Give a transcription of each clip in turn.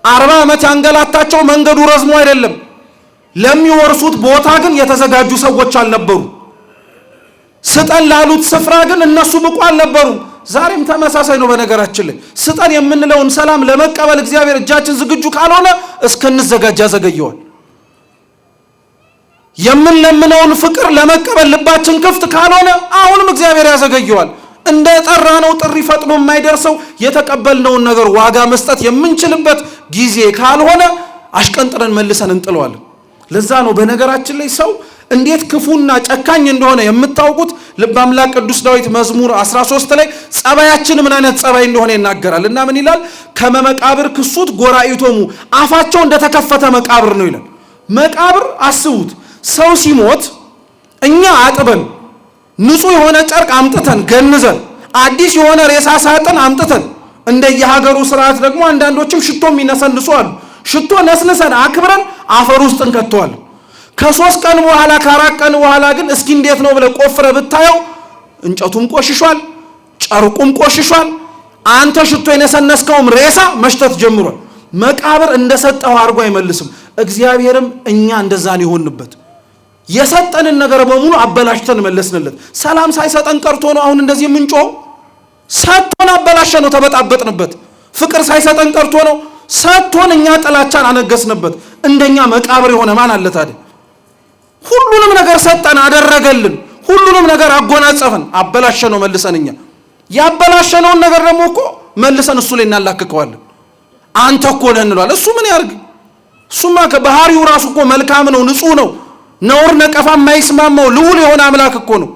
40 ዓመት ያንገላታቸው መንገዱ ረዝሞ አይደለም። ለሚወርሱት ቦታ ግን የተዘጋጁ ሰዎች አልነበሩ። ስጠን ላሉት ስፍራ ግን እነሱ ብቁ አልነበሩ። ዛሬም ተመሳሳይ ነው። በነገራችን ላይ ስጠን የምንለውን ሰላም ለመቀበል እግዚአብሔር እጃችን ዝግጁ ካልሆነ እስከንዘጋጅ ያዘገየዋል። የምንለምነውን ፍቅር ለመቀበል ልባችን ክፍት ካልሆነ አሁንም እግዚአብሔር ያዘገየዋል። እንደ ጠራነው ጥሪ ፈጥኖ የማይደርሰው የተቀበልነውን ነገር ዋጋ መስጠት የምንችልበት ጊዜ ካልሆነ አሽቀንጥረን መልሰን እንጥለዋለን። ለዛ ነው በነገራችን ላይ ሰው እንዴት ክፉና ጨካኝ እንደሆነ የምታውቁት ልበ አምላክ ቅዱስ ዳዊት መዝሙር 13 ላይ ጸባያችን ምን አይነት ጸባይ እንደሆነ ይናገራል። እና ምን ይላል? ከመቃብር ክሱት ጎራኢቶሙ፣ አፋቸው እንደተከፈተ መቃብር ነው ይላል። መቃብር አስቡት። ሰው ሲሞት እኛ አጥበን ንጹህ የሆነ ጨርቅ አምጥተን ገንዘን አዲስ የሆነ ሬሳ ሳጥን አምጥተን እንደየሀገሩ ስርዓት ደግሞ አንዳንዶችም ሽቶ የሚነሰንሱ አሉ። ሽቶ ነስንሰን አክብረን አፈር ውስጥ እንከተዋለን። ከ3 ቀን በኋላ ከ4 ቀን በኋላ ግን እስኪ እንዴት ነው ብለ ቆፍረ ብታየው እንጨቱም ቆሽሿል፣ ጨርቁም ቆሽሿል። አንተ ሽቶ የነሰነስከውም ሬሳ መሽተት ጀምሯል። መቃብር እንደሰጠው አድርጎ አይመልስም። እግዚአብሔርም እኛ እንደዛን ይሆንበት የሰጠንን ነገር በሙሉ አበላሽተን መለስንለት። ሰላም ሳይሰጠን ቀርቶ ነው አሁን እንደዚህ የምንጮው። ሰጥቶን አበላሸ ነው ተበጣበጥንበት። ፍቅር ሳይሰጠን ቀርቶ ነው ሰጥቶን እኛ ጥላቻን አነገስንበት። እንደኛ መቃብር የሆነ ማን አለ ታዲያ? ሁሉንም ነገር ሰጠን አደረገልን፣ ሁሉንም ነገር አጎናጸፈን። አበላሸ ነው መልሰን እኛ ያበላሸነውን ነገር ደግሞ እኮ መልሰን እሱ ላይ እናላክከዋለን። አንተ እኮ ነህ እንለዋለን። እሱ ምን ያርግ? እሱማ ከባህሪው ራሱ እኮ መልካም ነው፣ ንጹህ ነው፣ ነውር ነቀፋ የማይስማማው ልዑል የሆነ አምላክ እኮ ነው።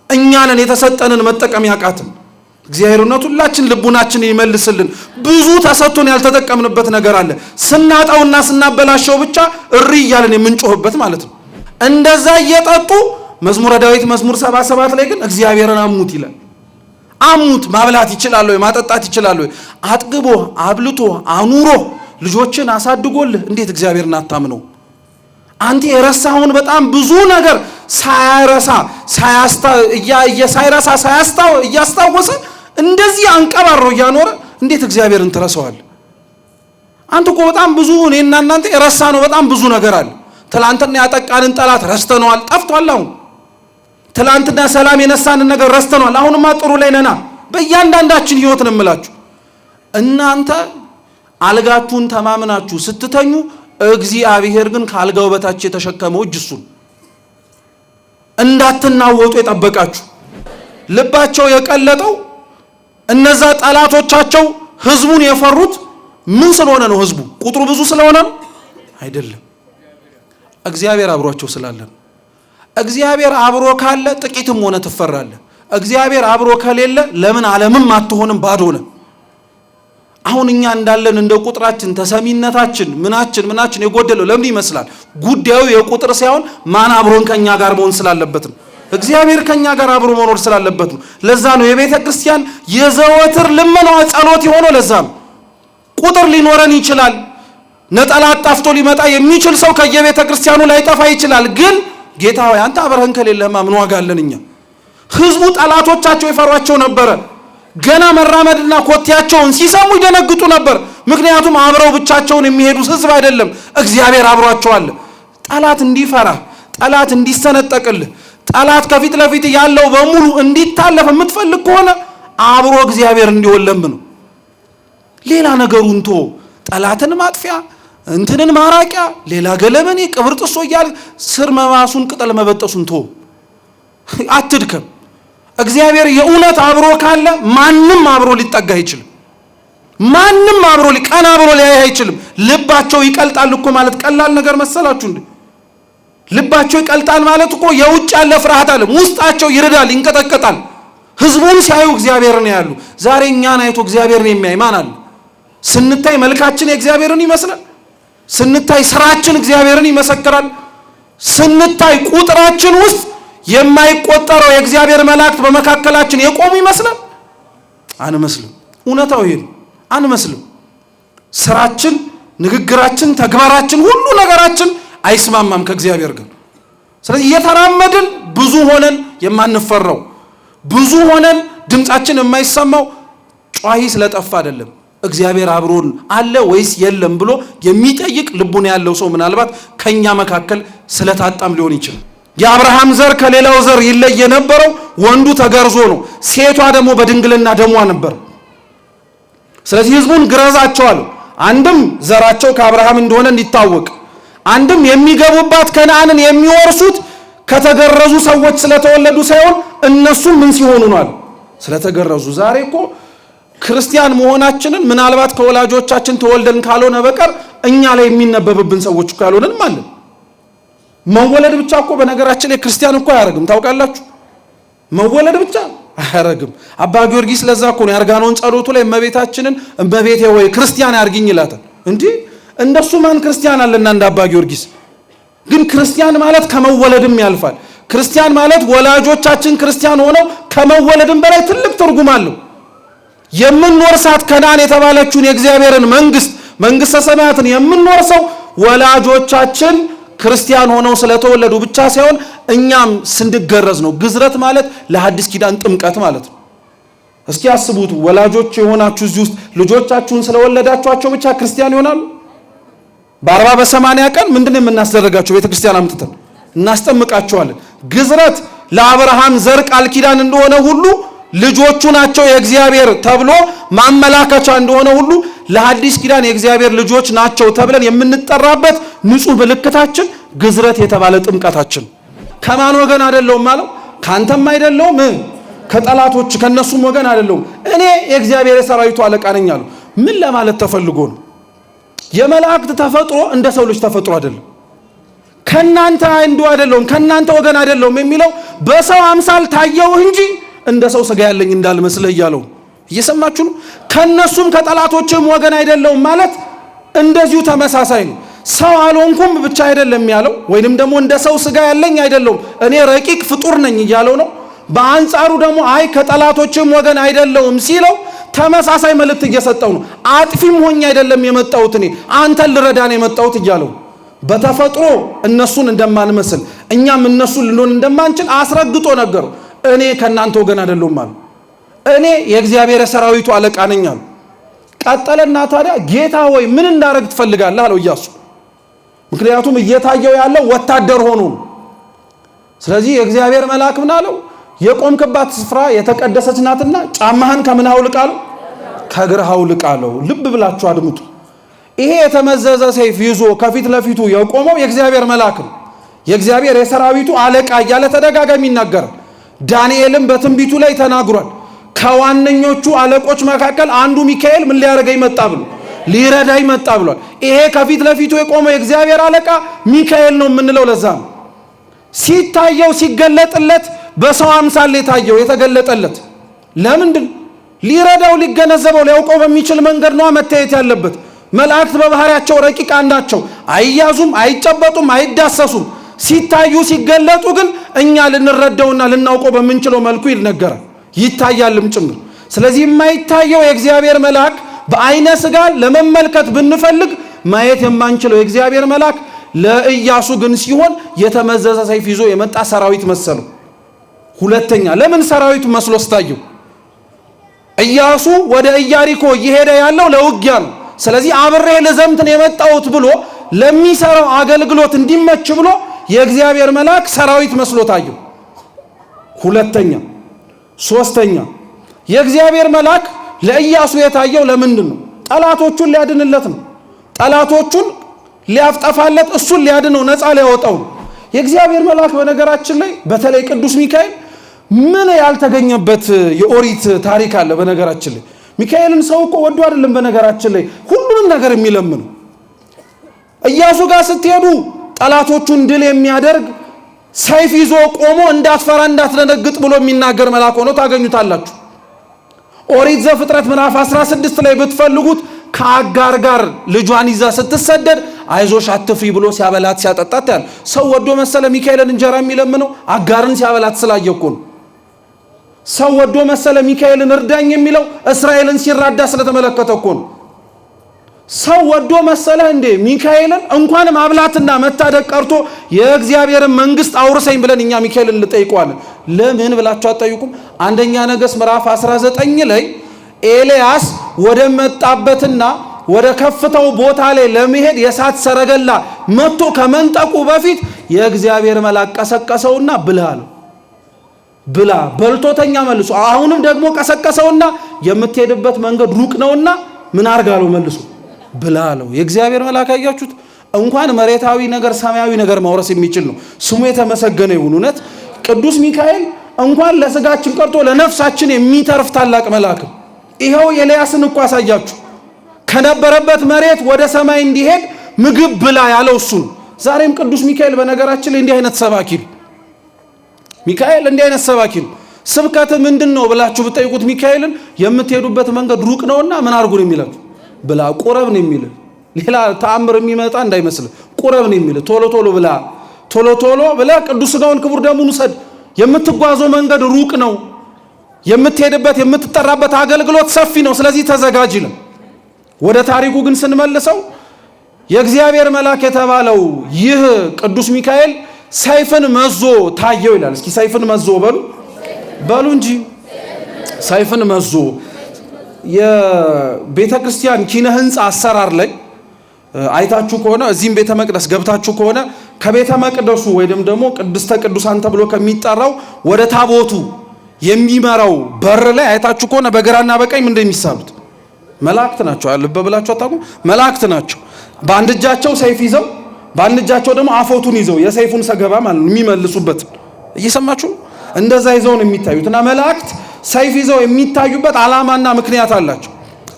እኛንን የተሰጠንን መጠቀም ያቃትን። እግዚአብሔርነቱ ሁላችን ልቡናችን ይመልስልን። ብዙ ተሰጥቶን ያልተጠቀምንበት ነገር አለ። ስናጣውና ስናበላሸው ብቻ እሪ እያልን የምንጮህበት ማለት ነው። እንደዛ እየጠጡ መዝሙረ ዳዊት መዝሙር 77 ላይ ግን እግዚአብሔርን አሙት ይላል። አሙት ማብላት ይችላል ወይ? ማጠጣት ይችላል ወይ? አጥግቦ አብልቶ አኑሮ ልጆችን አሳድጎልህ እንዴት እግዚአብሔርን አታምነው? አንተ የረሳውን በጣም ብዙ ነገር እያስታወሰ እንደዚህ አንቀባሮ እያኖረ እንዴት እግዚአብሔርን ትረሳዋል? አንተ እኮ በጣም ብዙ እኔና እናንተ የረሳነው በጣም ብዙ ነገር አለ። ትላንትና ያጠቃንን ጠላት ረስተነዋል፣ ጠፍቷል። አሁን ትላንትና ሰላም የነሳንን ነገር ረስተነዋል። አሁንማ ጥሩ ላይ ነና። በእያንዳንዳችን ህይወት ነው የምላችሁ። እናንተ አልጋችሁን ተማምናችሁ ስትተኙ እግዚአብሔር ግን ካልጋው በታች የተሸከመው እጅ እሱን እንዳትናወጡ የጠበቃችሁ። ልባቸው የቀለጠው እነዛ ጠላቶቻቸው ህዝቡን የፈሩት ምን ስለሆነ ነው? ህዝቡ ቁጥሩ ብዙ ስለሆነ ነው አይደለም። እግዚአብሔር አብሮአቸው ስላለ ነው። እግዚአብሔር አብሮ ካለ ጥቂትም ሆነ ትፈራለህ። እግዚአብሔር አብሮ ከሌለ ለምን ዓለምም አትሆንም ባዶ ነው። አሁን እኛ እንዳለን እንደ ቁጥራችን ተሰሚነታችን ምናችን የጎደለው ለምን ይመስላል? ጉዳዩ የቁጥር ሳይሆን ማን አብሮን ከኛ ጋር መሆን ስላለበት ነው። እግዚአብሔር ከኛ ጋር አብሮ መኖር ስላለበት ነው። ለዛ ነው የቤተ ክርስቲያን የዘወትር ልመናዋ ጸሎት የሆነው። ለዛ ነው ቁጥር ሊኖረን ይችላል። ነጠላ አጣፍቶ ሊመጣ የሚችል ሰው ከየቤተ ክርስቲያኑ ላይ ጠፋ ይችላል። ግን ጌታ ሆይ አንተ አብረህን ከሌለህማ ምን ዋጋ አለን? እኛ ህዝቡ ጠላቶቻቸው ይፈሯቸው ነበረ። ገና መራመድና ኮቴያቸውን ሲሰሙ ይደነግጡ ነበር። ምክንያቱም አብረው ብቻቸውን የሚሄዱ ህዝብ አይደለም፣ እግዚአብሔር አብሯቸው አለ። ጠላት እንዲፈራ፣ ጠላት እንዲሰነጠቅልህ፣ ጠላት ከፊት ለፊት ያለው በሙሉ እንዲታለፍ የምትፈልግ ከሆነ አብሮ እግዚአብሔር እንዲሆን ለምኑ። ሌላ ነገሩን ቶ ጠላትን ማጥፊያ እንትንን ማራቂያ ሌላ ገለመኔ ቅብር ጥሶ እያለ ስር መባሱን ቅጠል መበጠሱን ቶ አትድከም። እግዚአብሔር የእውነት አብሮ ካለ ማንም አብሮ ሊጠጋ አይችልም። ማንም አብሮ ሊቀና አብሮ ሊያይ አይችልም። ልባቸው ይቀልጣል እኮ ማለት ቀላል ነገር መሰላችሁ እንዴ? ልባቸው ይቀልጣል ማለት እኮ የውጭ ያለ ፍርሃት አለ፣ ውስጣቸው ይርዳል፣ ይንቀጠቀጣል። ህዝቡን ሲያዩ እግዚአብሔርን ያያሉ። ዛሬ እኛን አይቶ እግዚአብሔርን የሚያይ ማን አለ? ስንታይ መልካችን የእግዚአብሔርን ይመስላል። ስንታይ ስራችን እግዚአብሔርን ይመሰክራል። ስንታይ ቁጥራችን ውስጥ የማይቆጠረው የእግዚአብሔር መላእክት በመካከላችን የቆሙ ይመስላል። አንመስልም። እውነታው ይሄ ነው። አንመስልም። ስራችን፣ ንግግራችን፣ ተግባራችን፣ ሁሉ ነገራችን አይስማማም ከእግዚአብሔር ጋር። ስለዚህ እየተራመድን ብዙ ሆነን የማንፈራው ብዙ ሆነን ድምጻችን የማይሰማው ጫሂ ስለጠፋ አይደለም፣ እግዚአብሔር አብሮን አለ ወይስ የለም ብሎ የሚጠይቅ ልቡና ያለው ሰው ምናልባት ከኛ መካከል ስለታጣም ሊሆን ይችላል። የአብርሃም ዘር ከሌላው ዘር ይለይ የነበረው ወንዱ ተገርዞ ነው፣ ሴቷ ደግሞ በድንግልና ደሟ ነበር። ስለዚህ ህዝቡን ግረዛቸዋል፣ አንድም ዘራቸው ከአብርሃም እንደሆነ እንዲታወቅ፣ አንድም የሚገቡባት ከነዓንን የሚወርሱት ከተገረዙ ሰዎች ስለተወለዱ ሳይሆን እነሱም ምን ሲሆኑ ነው? ስለተገረዙ። ዛሬ እኮ ክርስቲያን መሆናችንን ምናልባት ከወላጆቻችን ተወልደን ካልሆነ በቀር እኛ ላይ የሚነበብብን ሰዎች ካልሆነን ማለት መወለድ ብቻ እኮ በነገራችን ላይ ክርስቲያን እኮ አያረግም። ታውቃላችሁ? መወለድ ብቻ አያረግም። አባ ጊዮርጊስ ለዛ እኮ ነው ያርጋኖን ጸሎቱ ላይ እመቤታችንን እመቤቴ ወይ ክርስቲያን ያርግኝ ይላታል። እንዴ እንደሱ ማን ክርስቲያን አለና እንደ አባ ጊዮርጊስ? ግን ክርስቲያን ማለት ከመወለድም ያልፋል። ክርስቲያን ማለት ወላጆቻችን ክርስቲያን ሆነው ከመወለድም በላይ ትልቅ ትርጉም አለው። የምንወርሳት ከነዓን የተባለችውን የእግዚአብሔርን መንግስተ ሰማያትን የምንወርሰው ወላጆቻችን ክርስቲያን ሆነው ስለተወለዱ ብቻ ሳይሆን እኛም ስንድገረዝ ነው። ግዝረት ማለት ለሐዲስ ኪዳን ጥምቀት ማለት ነው። እስኪ አስቡት፣ ወላጆች የሆናችሁ እዚህ ውስጥ ልጆቻችሁን ስለወለዳችኋቸው ብቻ ክርስቲያን ይሆናሉ? በ40 በ80 ቀን ምንድነው የምናስደረጋቸው? ቤተክርስቲያን አምጥተን እናስጠምቃቸዋለን። ግዝረት ለአብርሃም ዘር ቃል ኪዳን እንደሆነ ሁሉ ልጆቹ ናቸው የእግዚአብሔር ተብሎ ማመላከቻ እንደሆነ ሁሉ ለሐዲስ ኪዳን የእግዚአብሔር ልጆች ናቸው ተብለን የምንጠራበት ንጹህ ምልክታችን ግዝረት የተባለ ጥምቀታችን። ከማን ወገን አይደለሁም ማለት? ካንተም አይደለሁም፣ ከጠላቶች ከነሱም ወገን አይደለሁም፣ እኔ የእግዚአብሔር የሰራዊቱ አለቃ ነኝ አሉ። ምን ለማለት ተፈልጎ ነው? የመላእክት ተፈጥሮ እንደ ሰው ልጅ ተፈጥሮ አይደለም። ከናንተ አንዱ አይደለሁም፣ ከናንተ ወገን አይደለሁም የሚለው በሰው አምሳል ታየው እንጂ እንደ ሰው ስጋ ያለኝ እንዳልመስልህ እያለው እየሰማችሁ ነው። ከነሱም ከጠላቶችም ወገን አይደለሁም ማለት እንደዚሁ ተመሳሳይ ነው። ሰው አልሆንኩም ብቻ አይደለም ያለው፣ ወይንም ደግሞ እንደ ሰው ስጋ ያለኝ አይደለሁም እኔ ረቂቅ ፍጡር ነኝ እያለው ነው። በአንጻሩ ደግሞ አይ ከጠላቶችም ወገን አይደለሁም ሲለው ተመሳሳይ መልእክት እየሰጠው ነው። አጥፊም ሆኜ አይደለም የመጣሁት እኔ አንተን ልረዳ ነው የመጣሁት እያለው በተፈጥሮ እነሱን እንደማንመስል እኛም እነሱን ልንሆን እንደማንችል አስረግጦ ነገሩ። እኔ ከናንተ ወገን አይደለሁም ማለት እኔ የእግዚአብሔር ሰራዊቱ አለቃ ነኝ አለ። ቀጠለና ታዲያ ጌታ ሆይ ምን እንዳረግ ትፈልጋለህ አለው ኢያሱ። ምክንያቱም እየታየው ያለው ወታደር ሆኖ ነው። ስለዚህ የእግዚአብሔር መልአክ ምን አለው? የቆምክባት ስፍራ የተቀደሰች ናትና ጫማህን ከምን አውልቅ አለው? ከእግርህ አውልቅ አለው። ልብ ብላችሁ አድምጡ። ይሄ የተመዘዘ ሰይፍ ይዞ ከፊት ለፊቱ የቆመው የእግዚአብሔር መልአክ ነው። የእግዚአብሔር የሰራዊቱ አለቃ እያለ ተደጋጋሚ ይናገራል። ዳንኤልም በትንቢቱ ላይ ተናግሯል። ከዋነኞቹ አለቆች መካከል አንዱ ሚካኤል ምን ሊያደርገኝ መጣ ብሎ ሊረዳኝ መጣ ብሏል። ይሄ ከፊት ለፊቱ የቆመው የእግዚአብሔር አለቃ ሚካኤል ነው የምንለው ለዛ ነው። ሲታየው ሲገለጥለት በሰው አምሳል የታየው የተገለጠለት ለምንድን? ሊረዳው ሊገነዘበው ሊያውቀው በሚችል መንገድ ነው መታየት ያለበት። መላእክት በባህሪያቸው ረቂቃን ናቸው። አይያዙም፣ አይጨበጡም፣ አይዳሰሱም። ሲታዩ ሲገለጡ ግን እኛ ልንረዳውና ልናውቀው በምንችለው መልኩ ይነገራል፣ ይታያልም ጭምር። ስለዚህ የማይታየው የእግዚአብሔር መልአክ በአይነ ስጋ ለመመልከት ብንፈልግ ማየት የማንችለው የእግዚአብሔር መልአክ ለኢያሱ ግን ሲሆን የተመዘዘ ሰይፍ ይዞ የመጣ ሰራዊት መሰለው። ሁለተኛ ለምን ሰራዊቱ መስሎ ስታየው? ኢያሱ ወደ ኢያሪኮ እየሄደ ያለው ለውጊያ ነው። ስለዚህ አብሬ ለዘምት ነው የመጣሁት ብሎ ለሚሰራው አገልግሎት እንዲመች ብሎ የእግዚአብሔር መልአክ ሰራዊት መስሎ ታየው። ሁለተኛ ሶስተኛ የእግዚአብሔር መልአክ ለኢያሱ የታየው ለምንድን ነው? ጠላቶቹን ሊያድንለት ነው። ጠላቶቹን ሊያፍጠፋለት፣ እሱን ሊያድነው፣ ነፃ ሊያወጣው ነው። የእግዚአብሔር መልአክ በነገራችን ላይ በተለይ ቅዱስ ሚካኤል ምን ያልተገኘበት የኦሪት ታሪክ አለ። በነገራችን ላይ ሚካኤልን ሰው እኮ ወዶ አይደለም በነገራችን ላይ ሁሉንም ነገር የሚለምነው። ኢያሱ ጋር ስትሄዱ ጠላቶቹን ድል የሚያደርግ ሰይፍ ይዞ ቆሞ እንዳትፈራ እንዳትደነግጥ ብሎ የሚናገር መልአክ ሆኖ ታገኙታላችሁ። ኦሪት ዘፍጥረት ምዕራፍ 16 ላይ ብትፈልጉት ከአጋር ጋር ልጇን ይዛ ስትሰደድ አይዞሽ አትፍሪ ብሎ ሲያበላት ሲያጠጣት ያለ ሰው ወዶ መሰለ ሚካኤልን እንጀራ የሚለምነው? አጋርን ሲያበላት ስላየኩ ነው። ሰው ወዶ መሰለ ሚካኤልን እርዳኝ የሚለው? እስራኤልን ሲራዳ ስለተመለከተ እኮ ነው። ሰው ወዶ መሰለ እንዴ ሚካኤልን እንኳን ማብላትና መታደቅ ቀርቶ የእግዚአብሔርን መንግስት አውርሰኝ ብለን እኛ ሚካኤልን ልጠይቀዋለን? ለምን ብላችሁ አትጠይቁም? አንደኛ ነገሥት ምዕራፍ 19 ላይ ኤልያስ ወደ መጣበትና ወደ ከፍታው ቦታ ላይ ለመሄድ የእሳት ሰረገላ መጥቶ ከመንጠቁ በፊት የእግዚአብሔር መልአክ ቀሰቀሰውና ብላ አለው። ብላ በልቶተኛ መልሶ አሁንም ደግሞ ቀሰቀሰውና የምትሄድበት መንገድ ሩቅ ነውና ምን አርጋለው መልሶ ብላ አለው። የእግዚአብሔር መልአክ አያችሁት እንኳን መሬታዊ ነገር ሰማያዊ ነገር ማውረስ የሚችል ነው። ስሙ የተመሰገነ ይሁን። እውነት ቅዱስ ሚካኤል እንኳን ለስጋችን ቀርቶ ለነፍሳችን የሚተርፍ ታላቅ መልአክ። ይሄው ኤልያስን እኮ አሳያችሁ ከነበረበት መሬት ወደ ሰማይ እንዲሄድ ምግብ ብላ ያለው እሱ ነው። ዛሬም ቅዱስ ሚካኤል በነገራችን ላይ እንዲህ አይነት ሰባኪ ነው። ሚካኤል እንዲህ አይነት ሰባኪ ነው። ስብከት ምንድነው ብላችሁ ብትጠይቁት ሚካኤልን የምትሄዱበት መንገድ ሩቅ ነውና ምን አርጉ ነው የሚላችሁ? ብላ ቁረብ ነው የሚል። ሌላ ተአምር የሚመጣ እንዳይመስል ቁረብ ነው የሚል። ቶሎ ቶሎ ብላ ቶሎ ቶሎ ብላ ቅዱስ ሥጋውን ክቡር ደሙን ውሰድ። የምትጓዘው መንገድ ሩቅ ነው። የምትሄድበት የምትጠራበት አገልግሎት ሰፊ ነው። ስለዚህ ተዘጋጅ ነው። ወደ ታሪኩ ግን ስንመልሰው የእግዚአብሔር መልአክ የተባለው ይህ ቅዱስ ሚካኤል ሰይፍን መዞ ታየው ይላል። እስኪ ሰይፍን መዞ በሉ እንጂ ሰይፍን መዞ የቤተ ክርስቲያን ኪነ ህንፃ አሰራር ላይ አይታችሁ ከሆነ እዚህም ቤተ መቅደስ ገብታችሁ ከሆነ ከቤተ መቅደሱ ወይንም ደግሞ ቅድስተ ቅዱሳን ተብሎ ከሚጠራው ወደ ታቦቱ የሚመራው በር ላይ አይታችሁ ከሆነ በግራና በቀኝ ምንድነው የሚሳሉት? መላእክት ናቸው። ልብ ብላችሁ አታውቁም? መላእክት ናቸው። በአንድ እጃቸው ሰይፍ ይዘው በአንድ እጃቸው ደግሞ አፎቱን ይዘው የሰይፉን ሰገባ ማለት ነው የሚመልሱበት። እየሰማችሁ እንደዛ ይዘው ነው የሚታዩት። እና መላእክት ሰይፍ ይዘው የሚታዩበት ዓላማና ምክንያት አላቸው።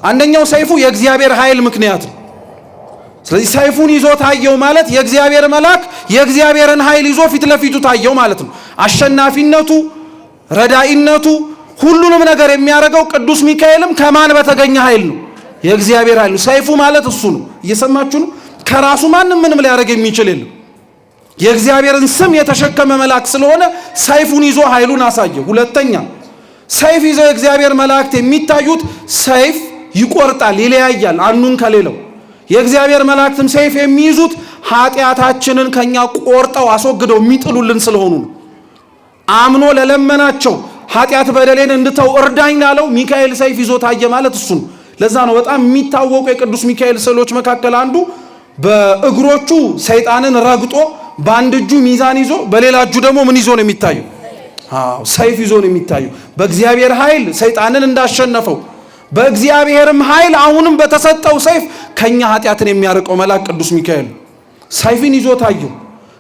አንደኛው ሰይፉ የእግዚአብሔር ኃይል ምክንያት ነው። ስለዚህ ሰይፉን ይዞ ታየው ማለት የእግዚአብሔር መልአክ የእግዚአብሔርን ኃይል ይዞ ፊት ለፊቱ ታየው ማለት ነው። አሸናፊነቱ፣ ረዳኢነቱ፣ ሁሉንም ነገር የሚያደርገው ቅዱስ ሚካኤልም ከማን በተገኘ ኃይል ነው? የእግዚአብሔር ኃይል ነው። ሰይፉ ማለት እሱ ነው። እየሰማችሁ ነው? ከራሱ ማንም ምንም ሊያደርግ የሚችል የለም። የእግዚአብሔርን ስም የተሸከመ መልአክ ስለሆነ ሰይፉን ይዞ ኃይሉን አሳየ። ሁለተኛ ሰይፍ ይዘው የእግዚአብሔር መላእክት የሚታዩት ሰይፍ ይቆርጣል፣ ይለያያል አንዱን ከሌላው። የእግዚአብሔር መላእክትም ሰይፍ የሚይዙት ኃጢአታችንን ከኛ ቆርጠው አስወግደው የሚጥሉልን ስለሆኑ ነው። አምኖ ለለመናቸው ኃጢአት በደሌን እንድተው እርዳኝ ላለው ሚካኤል ሰይፍ ይዞ ታየ ማለት እሱ ነው። ለዛ ነው በጣም የሚታወቁ የቅዱስ ሚካኤል ስዕሎች መካከል አንዱ በእግሮቹ ሰይጣንን ረግጦ በአንድ እጁ ሚዛን ይዞ በሌላ እጁ ደግሞ ምን ይዞ ነው የሚታየው? ሰይፍ ይዞ ነው የሚታየው። በእግዚአብሔር ኃይል ሰይጣንን እንዳሸነፈው በእግዚአብሔርም ኃይል አሁንም በተሰጠው ሰይፍ ከኛ ኃጢአትን የሚያርቀው መልአክ ቅዱስ ሚካኤል ሰይፍን ይዞ ታየው።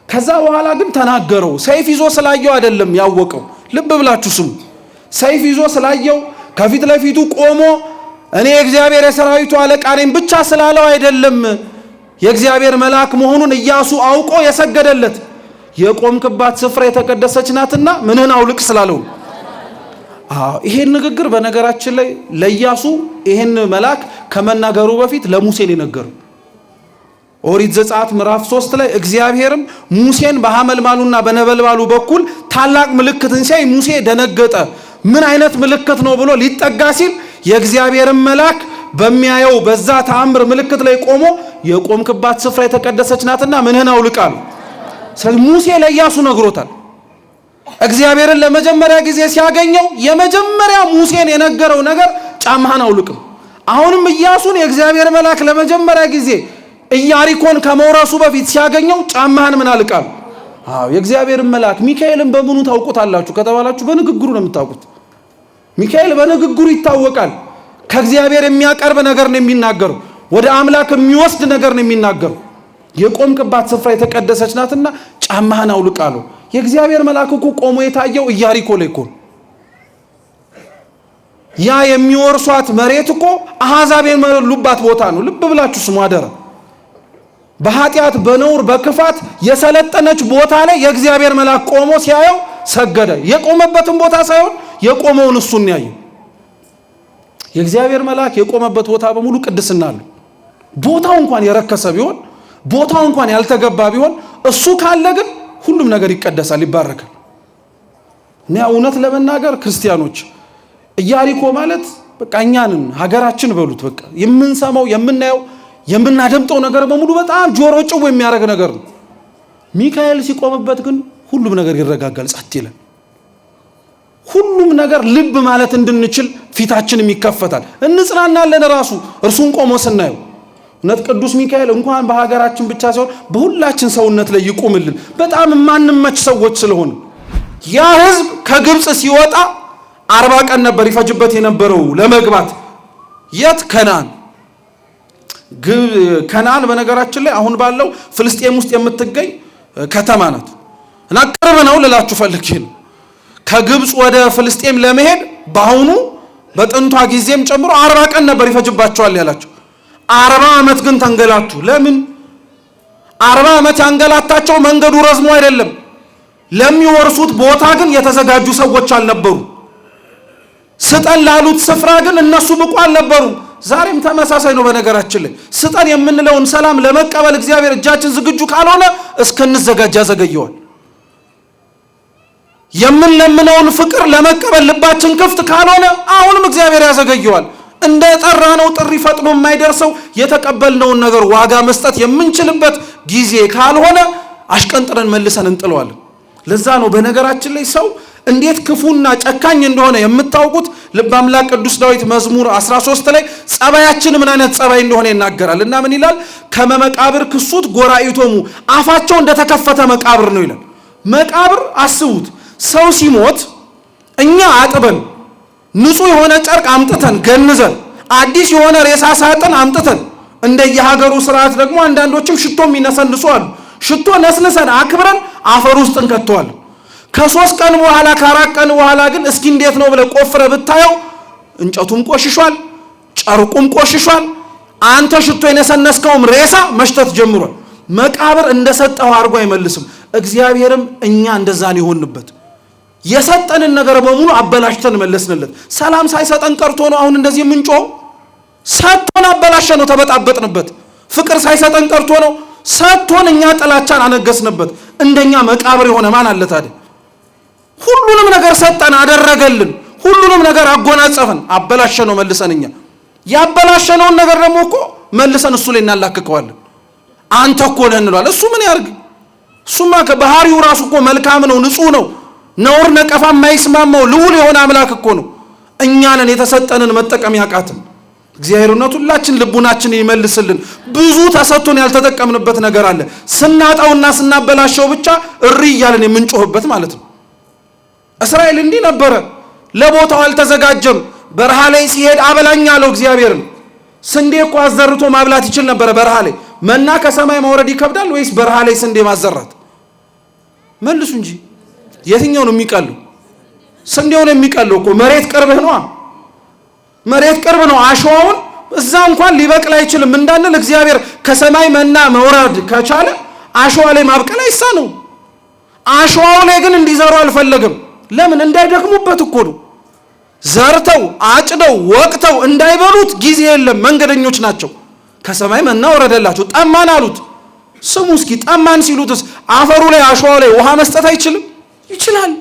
ከዛ በኋላ ግን ተናገረው። ሰይፍ ይዞ ስላየው አይደለም ያወቀው። ልብ ብላችሁ ስሙ። ሰይፍ ይዞ ስላየው ከፊት ለፊቱ ቆሞ እኔ የእግዚአብሔር የሰራዊቱ አለቃ ነኝ ብቻ ስላለው አይደለም የእግዚአብሔር መልአክ መሆኑን ኢያሱ አውቆ የሰገደለት። የቆምክባት ስፍራ የተቀደሰች ናትና ምንህን አውልቅ ስላለው። ይሄን ንግግር በነገራችን ላይ ለኢያሱ ይሄን መልአክ ከመናገሩ በፊት ለሙሴ ነው የነገረው። ኦሪት ዘጸአት ምዕራፍ 3 ላይ እግዚአብሔርም ሙሴን በሐመልማሉና በነበልባሉ በኩል ታላቅ ምልክትን ሲያይ ሙሴ ደነገጠ። ምን አይነት ምልክት ነው ብሎ ሊጠጋ ሲል የእግዚአብሔርን መልአክ በሚያየው በዛ ተአምር ምልክት ላይ ቆሞ የቆምክባት ስፍራ የተቀደሰች ናትና ምንህን አውልቃል። ስለዚህ ሙሴ ለኢያሱ ነግሮታል። እግዚአብሔርን ለመጀመሪያ ጊዜ ሲያገኘው የመጀመሪያ ሙሴን የነገረው ነገር ጫማህን አውልቅም። አሁንም ኢያሱን የእግዚአብሔር መልአክ ለመጀመሪያ ጊዜ ኢያሪኮን ከመውረሱ በፊት ሲያገኘው ጫማህን ምን አልቃል? የእግዚአብሔርን መልአክ ሚካኤልን በምኑ ታውቁታላችሁ ከተባላችሁ በንግግሩ ነው የምታውቁት። ሚካኤል በንግግሩ ይታወቃል። ከእግዚአብሔር የሚያቀርብ ነገር ነው የሚናገረው። ወደ አምላክ የሚወስድ ነገር ነው የሚናገረው። የቆምክባት ስፍራ የተቀደሰች ናትና ጫማህን አውልቅ አለው። የእግዚአብሔር መልአክ እኮ ቆሞ የታየው ኢያሪኮ ላይ እኮ። ያ የሚወርሷት መሬት እኮ አሕዛብ የሞሉባት ቦታ ነው። ልብ ብላችሁ ስሙ አደራ። በኃጢአት በነውር በክፋት የሰለጠነች ቦታ ላይ የእግዚአብሔር መልአክ ቆሞ ሲያየው ሰገደ። የቆመበትን ቦታ ሳይሆን የቆመውን እሱን ያየው። የእግዚአብሔር መልአክ የቆመበት ቦታ በሙሉ ቅድስና አለው። ቦታው እንኳን የረከሰ ቢሆን ቦታው እንኳን ያልተገባ ቢሆን እሱ ካለ ግን ሁሉም ነገር ይቀደሳል፣ ይባረካል። እና እውነት ለመናገር ክርስቲያኖች ኢያሪኮ ማለት በቃ እኛንን ሀገራችን በሉት በቃ የምንሰማው የምናየው የምናደምጠው ነገር በሙሉ በጣም ጆሮ ጭው የሚያደርግ ነገር ነው። ሚካኤል ሲቆምበት ግን ሁሉም ነገር ይረጋጋል፣ ጸጥ ይላል። ሁሉም ነገር ልብ ማለት እንድንችል ፊታችንም ይከፈታል፣ እንጽናናለን። ራሱ እርሱን ቆሞ ስናየው እውነት ቅዱስ ሚካኤል እንኳን በሀገራችን ብቻ ሳይሆን በሁላችን ሰውነት ላይ ይቁምልን። በጣም ማንመች ሰዎች ስለሆነ ያ ህዝብ ከግብጽ ሲወጣ 40 ቀን ነበር ይፈጅበት የነበረው ለመግባት። የት? ከነዓን። ከነዓን በነገራችን ላይ አሁን ባለው ፍልስጤም ውስጥ የምትገኝ ከተማ ናት እና ቅርብ ነው ልላችሁ ፈልጌ ነው። ከግብጽ ወደ ፍልስጤም ለመሄድ በአሁኑ በጥንቷ ጊዜም ጨምሮ 40 ቀን ነበር ይፈጅባቸዋል ያላቸው። 40 ዓመት ግን ተንገላቱ። ለምን? 40 ዓመት ያንገላታቸው መንገዱ ረዝሞ አይደለም፣ ለሚወርሱት ቦታ ግን የተዘጋጁ ሰዎች አልነበሩ። ስጠን ላሉት ስፍራ ግን እነሱ ብቁ አልነበሩ። ዛሬም ተመሳሳይ ነው። በነገራችን ላይ ስጠን የምንለውን ሰላም ለመቀበል እግዚአብሔር እጃችን ዝግጁ ካልሆነ እስከንዘጋጅ ያዘገየዋል። የምንለምነውን ፍቅር ለመቀበል ልባችን ክፍት ካልሆነ አሁንም እግዚአብሔር ያዘገየዋል። እንደ ጠራነው ጥሪ ፈጥኖ የማይደርሰው የተቀበልነውን ነገር ዋጋ መስጠት የምንችልበት ጊዜ ካልሆነ አሽቀንጥረን መልሰን እንጥለዋለን። ለዛ ነው በነገራችን ላይ ሰው እንዴት ክፉና ጨካኝ እንደሆነ የምታውቁት ልበ አምላክ ቅዱስ ዳዊት መዝሙር 13 ላይ ጸባያችን ምን አይነት ጸባይ እንደሆነ ይናገራል። እና ምን ይላል? ከመቃብር ክሱት ጎራኢቶሙ፣ አፋቸው እንደተከፈተ መቃብር ነው ይላል። መቃብር አስቡት። ሰው ሲሞት እኛ አጥበን ንጹህ የሆነ ጨርቅ አምጥተን ገንዘን አዲስ የሆነ ሬሳ ሳጥን አምጥተን እንደየሀገሩ ስርዓት ደግሞ አንዳንዶችም ሽቶ የሚነሰንሱ አሉ። ሽቶ ነስንሰን አክብረን አፈር ውስጥ እንከተዋለን። ከ3 ቀን በኋላ ከ4 ቀን በኋላ ግን እስኪ እንዴት ነው ብለህ ቆፍረህ ብታየው እንጨቱም ቆሽሿል፣ ጨርቁም ቆሽሿል፣ አንተ ሽቶ የነሰነስከውም ሬሳ መሽተት ጀምሯል። መቃብር እንደሰጠው አድርጎ አይመልስም። እግዚአብሔርም እኛ እንደዛን ይሆንበት የሰጠንን ነገር በሙሉ አበላሽተን መለስንለት። ሰላም ሳይሰጠን ቀርቶ ነው አሁን እንደዚህ የምንጮኸው? ሰጥቶን አበላሸ ነው ተበጣበጥንበት። ፍቅር ሳይሰጠን ቀርቶ ነው ሰጥቶን እኛ ጥላቻን አነገስንበት። እንደኛ መቃብር የሆነ ማን አለ ታዲያ? ሁሉንም ነገር ሰጠን አደረገልን፣ ሁሉንም ነገር አጎናጸፈን፣ አበላሸ ነው መልሰን እኛ ያበላሸነውን ነገር ደግሞ እኮ መልሰን እሱ ላይ እናላክከዋለን። አንተ እኮ ነህ እንለዋለን። እሱ ምን ያርግ? እሱማ ከባህሪው ራሱ እኮ መልካም ነው፣ ንጹህ ነው፣ ነውር ነቀፋ የማይስማማው ልዑል የሆነ አምላክ እኮ ነው። እኛንን የተሰጠንን መጠቀም ያቃትን። እግዚአብሔርነቱ ሁላችን ልቡናችንን ይመልስልን። ብዙ ተሰጥቶን ያልተጠቀምንበት ነገር አለ። ስናጣውና ስናበላሸው ብቻ እሪ እያልን የምንጮህበት ማለት ነው። እስራኤል እንዲህ ነበረ። ለቦታው አልተዘጋጀም። በረሃ ላይ ሲሄድ አበላኝ አለው እግዚአብሔርን። ስንዴ እኮ አዘርቶ ማብላት ይችል ነበረ በረሃ ላይ። መና ከሰማይ ማውረድ ይከብዳል ወይስ በረሃ ላይ ስንዴ ማዘራት? መልሱ እንጂ የትኛው ነው የሚቀለው? ስንዴው ነው የሚቀለው እኮ። መሬት ቅርብህ ነው። መሬት ቅርብ ነው። አሸዋውን እዛ እንኳን ሊበቅል አይችልም እንዳንል እግዚአብሔር ከሰማይ መና መውረድ ከቻለ አሸዋ ላይ ማብቀል አይሳነው። አሸዋው ላይ ግን እንዲዘሩ አልፈለግም። ለምን? እንዳይደክሙበት እኮ ነው። ዘርተው አጭደው ወቅተው እንዳይበሉት ጊዜ የለም። መንገደኞች ናቸው። ከሰማይ መና ወረደላቸው። ጠማን አሉት። ስሙ እስኪ ጠማን ሲሉትስ አፈሩ ላይ አሸዋው ላይ ውሃ መስጠት አይችልም? ይችላል።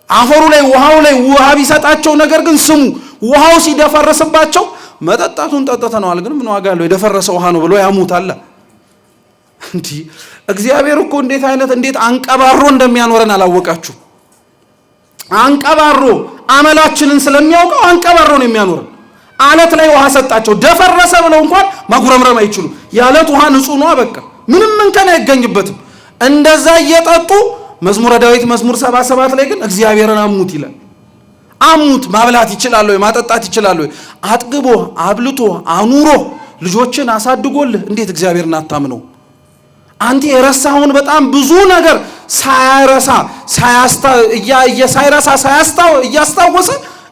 አፈሩ ላይ ውሃው ላይ ውሃ ቢሰጣቸው ነገር ግን ስሙ ውሃው ሲደፈረስባቸው መጠጣቱን ጠጥተነዋል ግን ምን ዋጋ አለው የደፈረሰ ውሃ ነው ብሎ ያሙታል። እንዲህ እግዚአብሔር እኮ እንዴት አንቀባሮ እንደሚያኖረን አላወቃችሁ? አንቀባሮ አመላችንን ስለሚያውቀው አንቀባሮ ነው የሚያኖረን። አለት ላይ ውሃ ሰጣቸው። ደፈረሰ ብለው እንኳን ማጉረምረም አይችሉም። የአለት ውሃ ንጹህ ነው። በቃ ምንም እንከን አይገኝበትም። እንደዛ እየጠጡ መዝሙረ ዳዊት መዝሙር 77 ላይ ግን እግዚአብሔርን አሙት ይላል። አሙት ማብላት ይችላል ወይ? ማጠጣት ይችላል ወይ? አጥግቦ አብልቶ አኑሮ ልጆችን አሳድጎልህ እንዴት እግዚአብሔርን አታምነው? አንተ የረሳውን በጣም ብዙ ነገር እያስታወሰ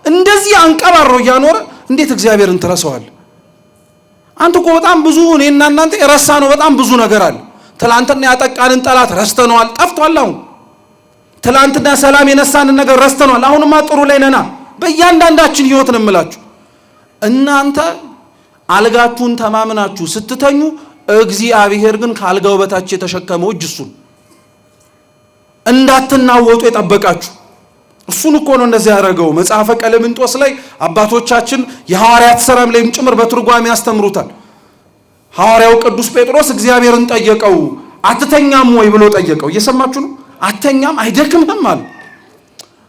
እንደዚህ አንቀባሮ እያኖረ እንዴት እግዚአብሔርን ትረሳዋለህ? አንተ እኮ በጣም ብዙ እኔና እናንተ የረሳነው በጣም ብዙ ነገር አለ። ትላንትና ያጠቃንን ጠላት ረስተነዋል፣ ጠፍቷል። አሁን ትላንትና ሰላም የነሳንን ነገር ረስተነዋል። አሁንማ ጥሩ ላይ ነና። በእያንዳንዳችን ህይወት ነው የምላችሁ። እናንተ አልጋችሁን ተማምናችሁ ስትተኙ እግዚአብሔር ግን ካልጋው በታች የተሸከመው እጅ እሱን እንዳትናወጡ የጠበቃችሁ እሱን እኮ ነው እንደዚህ ያደረገው። መጽሐፈ ቀለምንጦስ ላይ አባቶቻችን የሐዋርያት ሥራም ላይም ጭምር በትርጓሜ ያስተምሩታል። ሐዋርያው ቅዱስ ጴጥሮስ እግዚአብሔርን ጠየቀው። አትተኛም ወይ ብሎ ጠየቀው። እየሰማችሁ ነው? አትተኛም አይደክምህም አለ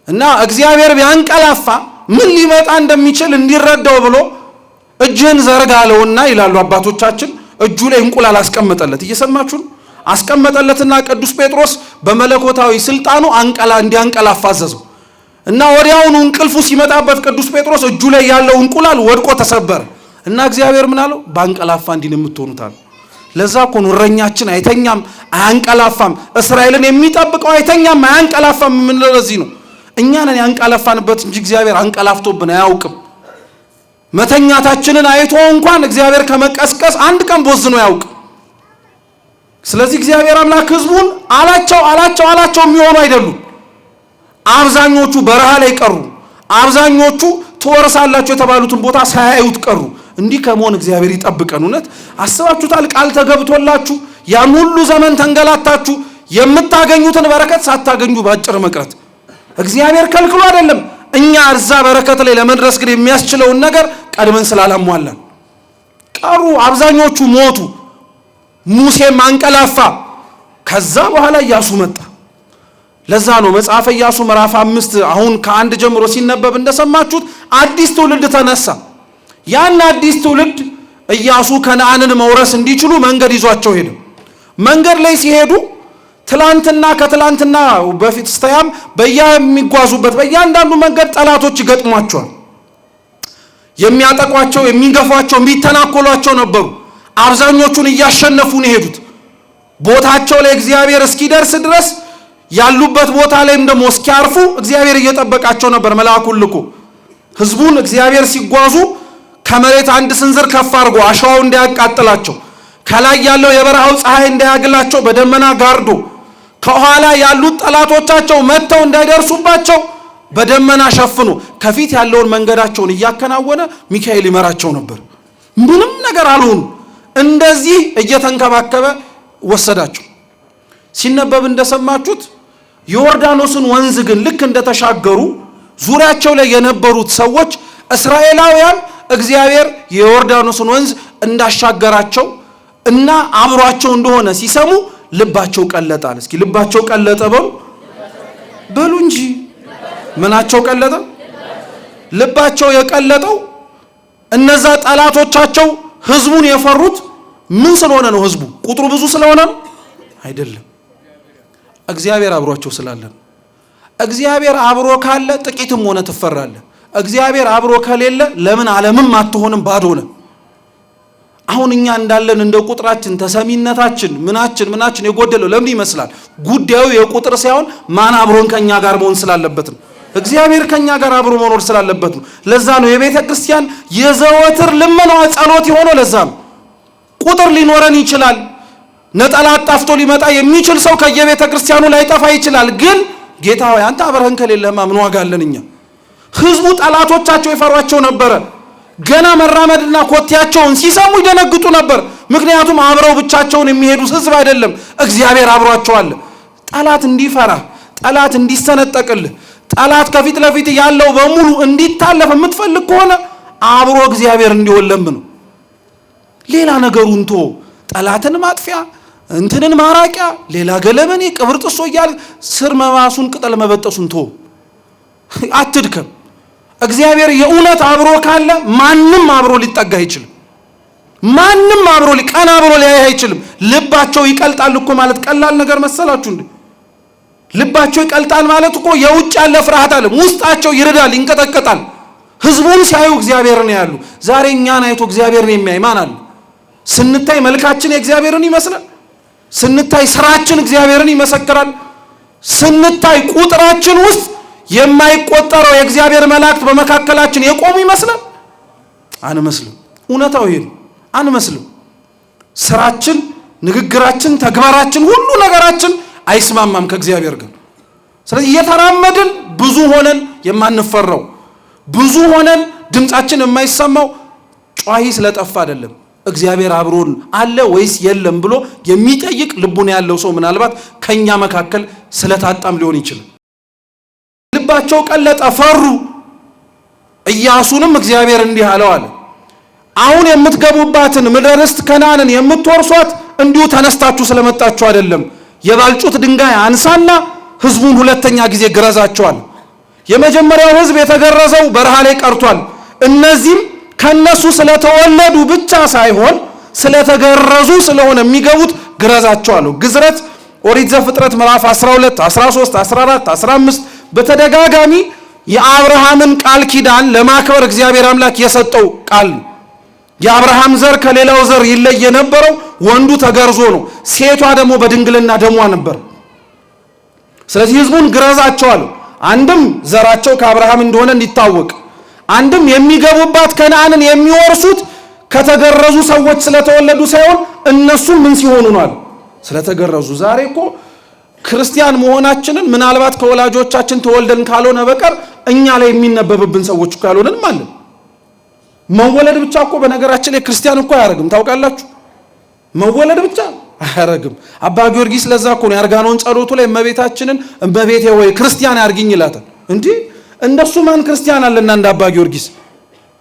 እና እግዚአብሔር ቢያንቀላፋ ምን ሊመጣ እንደሚችል እንዲረዳው ብሎ እጅህን ዘርጋ አለውና ይላሉ አባቶቻችን እጁ ላይ እንቁላል አስቀመጠለት። እየሰማችሁ ነው? አስቀመጠለትና ቅዱስ ጴጥሮስ በመለኮታዊ ስልጣኑ እንዲያንቀላፋ አዘዘው እና ወዲያውኑ እንቅልፉ ሲመጣበት ቅዱስ ጴጥሮስ እጁ ላይ ያለው እንቁላል ወድቆ ተሰበረ እና እግዚአብሔር ምን አለው? ባንቀላፋ እንዲህ ነው የምትሆኑት አለ። ለዛ እኮ ነው እረኛችን አይተኛም አያንቀላፋም፣ እስራኤልን የሚጠብቀው አይተኛም አያንቀላፋም የምንለው ለዚህ ነው። እኛ ነን ያንቀላፋንበት እንጂ እግዚአብሔር አንቀላፍቶብን አያውቅም። መተኛታችንን አይቶ እንኳን እግዚአብሔር ከመቀስቀስ አንድ ቀን ቦዝኖ ያውቅ። ስለዚህ እግዚአብሔር አምላክ ሕዝቡን አላቸው የሚሆኑ አይደሉም። አብዛኞቹ በረሃ ላይ ቀሩ። አብዛኞቹ ትወርሳላችሁ የተባሉትን ቦታ ሳያዩት ቀሩ። እንዲህ ከመሆን እግዚአብሔር ይጠብቀን። እውነት አስባችሁታል? ቃል ተገብቶላችሁ ያን ሁሉ ዘመን ተንገላታችሁ የምታገኙትን በረከት ሳታገኙ ባጭር መቅረት እግዚአብሔር ከልክሎ አይደለም። እኛ እዛ በረከት ላይ ለመድረስ ግን የሚያስችለውን ነገር ቀድመን ስላላሟላን ቀሩ። አብዛኞቹ ሞቱ። ሙሴም አንቀላፋ። ከዛ በኋላ ኢያሱ መጣ። ለዛ ነው መጽሐፈ ኢያሱ ምዕራፍ 5 አሁን ከ1 ጀምሮ ሲነበብ እንደሰማችሁት አዲስ ትውልድ ተነሳ። ያን አዲስ ትውልድ ኢያሱ ከነዓንን መውረስ እንዲችሉ መንገድ ይዟቸው ሄደ። መንገድ ላይ ሲሄዱ ትላንትና ከትላንትና በፊት ስተያም በየሚጓዙበት በእያንዳንዱ መንገድ ጠላቶች ይገጥሟቸዋል። የሚያጠቋቸው፣ የሚገፏቸው፣ የሚተናኮሏቸው ነበሩ። አብዛኞቹን እያሸነፉ ነው የሄዱት። ቦታቸው ላይ እግዚአብሔር እስኪደርስ ድረስ ያሉበት ቦታ ላይም ደግሞ እስኪያርፉ እግዚአብሔር እየጠበቃቸው ነበር መልአኩን ልኮ። ህዝቡን እግዚአብሔር ሲጓዙ ከመሬት አንድ ስንዝር ከፍ አድርጎ አሸዋው እንዳያቃጥላቸው፣ ከላይ ያለው የበረሃው ፀሐይ እንዳያግላቸው በደመና ጋርዶ፣ ከኋላ ያሉት ጠላቶቻቸው መጥተው እንዳይደርሱባቸው በደመና ሸፍኖ ከፊት ያለውን መንገዳቸውን እያከናወነ ሚካኤል ይመራቸው ነበር። ምንም ነገር አልሆኑ። እንደዚህ እየተንከባከበ ወሰዳቸው። ሲነበብ እንደሰማችሁት ዮርዳኖስን ወንዝ ግን ልክ እንደተሻገሩ ዙሪያቸው ላይ የነበሩት ሰዎች እስራኤላውያን እግዚአብሔር የዮርዳኖስን ወንዝ እንዳሻገራቸው እና አብሯቸው እንደሆነ ሲሰሙ ልባቸው ቀለጣል። እስኪ ልባቸው ቀለጠ በሉ እንጂ ምናቸው ቀለጠ? ልባቸው የቀለጠው እነዛ ጠላቶቻቸው ህዝቡን የፈሩት ምን ስለሆነ ነው? ህዝቡ ቁጥሩ ብዙ ስለሆነ ነው አይደለም። እግዚአብሔር አብሯቸው ስላለ ነው። እግዚአብሔር አብሮ ካለ ጥቂትም ሆነ ትፈራለህ። እግዚአብሔር አብሮ ከሌለ ለምን ዓለምም አትሆንም ባዶ ነው። አሁን እኛ እንዳለን እንደ ቁጥራችን ተሰሚነታችን ምናችን የጎደለው ለምን ይመስላል? ጉዳዩ የቁጥር ሳይሆን ማን አብሮን ከኛ ጋር መሆን ስላለበት ነው። እግዚአብሔር ከኛ ጋር አብሮ መኖር ስላለበት ነው። ለዛ ነው የቤተ ክርስቲያን የዘወትር ልመናዋ ጸሎት የሆነው። ለዛ ነው ቁጥር ሊኖረን ይችላል። ነጠላ አጣፍቶ ሊመጣ የሚችል ሰው ከየቤተ ክርስቲያኑ ላይጠፋ ይችላል። ግን ጌታ ሆይ አንተ አብረን ከሌለህማ ምን ዋጋ አለን? እኛ ህዝቡ ጠላቶቻቸው ይፈሯቸው ነበረ። ገና መራመድና ኮቴያቸውን ሲሰሙ ይደነግጡ ነበር። ምክንያቱም አብረው ብቻቸውን የሚሄዱት ህዝብ አይደለም፣ እግዚአብሔር አብሯቸው አለ። ጠላት እንዲፈራ፣ ጠላት እንዲሰነጠቅልህ፣ ጠላት ከፊት ለፊት ያለው በሙሉ እንዲታለፍ የምትፈልግ ከሆነ አብሮ እግዚአብሔር እንዲሆን ለምን ነው። ሌላ ነገሩን ቶ ጠላትን ማጥፊያ እንትንን ማራቂያ ሌላ ገለመኔ ቅብር ጥሶ እያለ ስር መባሱን ቅጠል መበጠሱን ቶ አትድከም። እግዚአብሔር የእውነት አብሮ ካለ ማንም አብሮ ሊጠጋ አይችልም። ማንም አብሮ ቀና አብሮ ሊያይ አይችልም። ልባቸው ይቀልጣል እኮ ማለት ቀላል ነገር መሰላችሁ እንዴ? ልባቸው ይቀልጣል ማለት እኮ የውጭ ያለ ፍርሃት አለ፣ ውስጣቸው ይርዳል፣ ይንቀጠቀጣል። ህዝቡን ሲያዩ እግዚአብሔርን ያሉ። ዛሬ እኛን አይቶ እግዚአብሔርን የሚያይ ማን አለ? ስንታይ መልካችን የእግዚአብሔርን ይመስላል። ስንታይ ስራችን እግዚአብሔርን ይመሰክራል። ስንታይ ቁጥራችን ውስጥ የማይቆጠረው የእግዚአብሔር መላእክት በመካከላችን የቆሙ ይመስላል። አንመስልም። እውነታው ይሄ ነው። አንመስልም። ስራችን፣ ንግግራችን፣ ተግባራችን፣ ሁሉ ነገራችን አይስማማም ከእግዚአብሔር ጋር። ስለዚህ እየተራመድን ብዙ ሆነን የማንፈራው ብዙ ሆነን ድምጻችን የማይሰማው ጯሂ ስለጠፋ አይደለም። እግዚአብሔር አብሮን አለ ወይስ የለም ብሎ የሚጠይቅ ልቡን ያለው ሰው ምናልባት ከኛ መካከል ስለታጣም ሊሆን ይችላል። ልባቸው ቀለጠ፣ ፈሩ። ኢያሱንም እግዚአብሔር እንዲህ አለው አለ፣ አሁን የምትገቡባትን ምድረ ርስት ከነዓንን የምትወርሷት እንዲሁ ተነስታችሁ ስለመጣችሁ አይደለም። የባልጩት ድንጋይ አንሳና ህዝቡን ሁለተኛ ጊዜ ግረዛቸዋል። የመጀመሪያው ሕዝብ የተገረዘው በረሃ ላይ ቀርቷል። እነዚህም ከነሱ ስለተወለዱ ብቻ ሳይሆን ስለተገረዙ ስለሆነ የሚገቡት ግረዛቸው አለው። ግዝረት ኦሪት ዘፍጥረት ምዕራፍ 12፣ 13፣ 14፣ 15 በተደጋጋሚ የአብርሃምን ቃል ኪዳን ለማክበር እግዚአብሔር አምላክ የሰጠው ቃል ነው። የአብርሃም ዘር ከሌላው ዘር ይለይ የነበረው ወንዱ ተገርዞ ነው። ሴቷ ደግሞ በድንግልና ደሟ ነበር። ስለዚህ ሕዝቡን ግረዛቸው አለው። አንድም ዘራቸው ከአብርሃም እንደሆነ እንዲታወቅ፣ አንድም የሚገቡባት ከነዓንን የሚወርሱት ከተገረዙ ሰዎች ስለተወለዱ ሳይሆን እነሱም ምን ሲሆኑ ነው? ስለተገረዙ። ዛሬ እኮ ክርስቲያን መሆናችንን ምናልባት ከወላጆቻችን ተወልደን ካልሆነ በቀር እኛ ላይ የሚነበብብን ሰዎች ካልሆነን ማለት መወለድ ብቻ እኮ በነገራችን ላይ ክርስቲያን እኮ አያረግም። ታውቃላችሁ? መወለድ ብቻ አያረግም። አባ ጊዮርጊስ ለዛ እኮ ነው ያርጋኖን ጸሎቱ ላይ እመቤታችንን እመቤቴ ወይ ክርስቲያን ያርግኝ ይላታል። እንዴ እንደሱ ማን ክርስቲያን አለና እንደ አባ ጊዮርጊስ?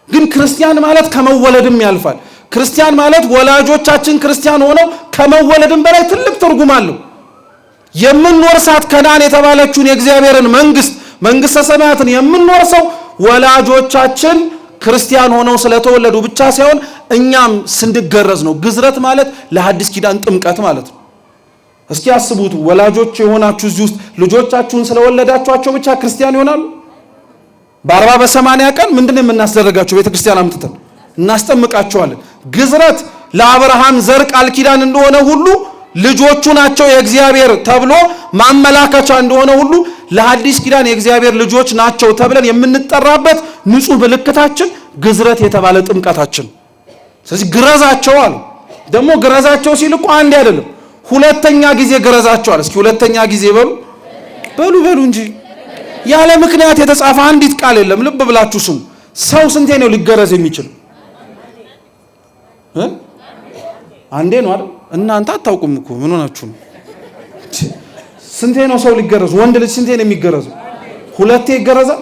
ግን ክርስቲያን ማለት ከመወለድም ያልፋል። ክርስቲያን ማለት ወላጆቻችን ክርስቲያን ሆነው ከመወለድም በላይ ትልቅ ትርጉም አለው። የምንወርሳት ከነዓን የተባለችውን የእግዚአብሔርን መንግስተ ሰማያትን የምንወርሰው ወላጆቻችን ክርስቲያን ሆነው ስለተወለዱ ብቻ ሳይሆን እኛም ስንገረዝ ነው። ግዝረት ማለት ለሐዲስ ኪዳን ጥምቀት ማለት ነው። እስኪ አስቡት፣ ወላጆች የሆናችሁ እዚህ ውስጥ ልጆቻችሁን ስለወለዳችኋቸው ብቻ ክርስቲያን ይሆናሉ? በ40 በ80 ቀን ምንድነው የምናስደረጋቸው? ቤተክርስቲያን አምጥተን እናስጠምቃቸዋለን። ግዝረት ለአብርሃም ዘር ቃል ኪዳን እንደሆነ ሁሉ ልጆቹ ናቸው የእግዚአብሔር ተብሎ ማመላከቻ እንደሆነ ሁሉ ለሐዲስ ኪዳን የእግዚአብሔር ልጆች ናቸው ተብለን የምንጠራበት ንጹህ ምልክታችን ግዝረት የተባለ ጥምቀታችን። ስለዚህ ግረዛቸው አሉ። ደግሞ ግረዛቸው ሲል እኮ አንድ አይደለም፣ ሁለተኛ ጊዜ ግረዛቸው አለ። እስኪ ሁለተኛ ጊዜ በሉ እንጂ ያለ ምክንያት የተጻፈ አንዲት ቃል የለም። ልብ ብላችሁ ስሙ። ሰው ስንቴ ነው ሊገረዝ የሚችል? አንዴ ነው አይደል? እናንተ አታውቁም እኮ ምን ሆናችሁ ነው? ስንቴ ነው ሰው ሊገረዝ? ወንድ ልጅ ስንቴ ነው የሚገረዘው? ሁለቴ ይገረዛል?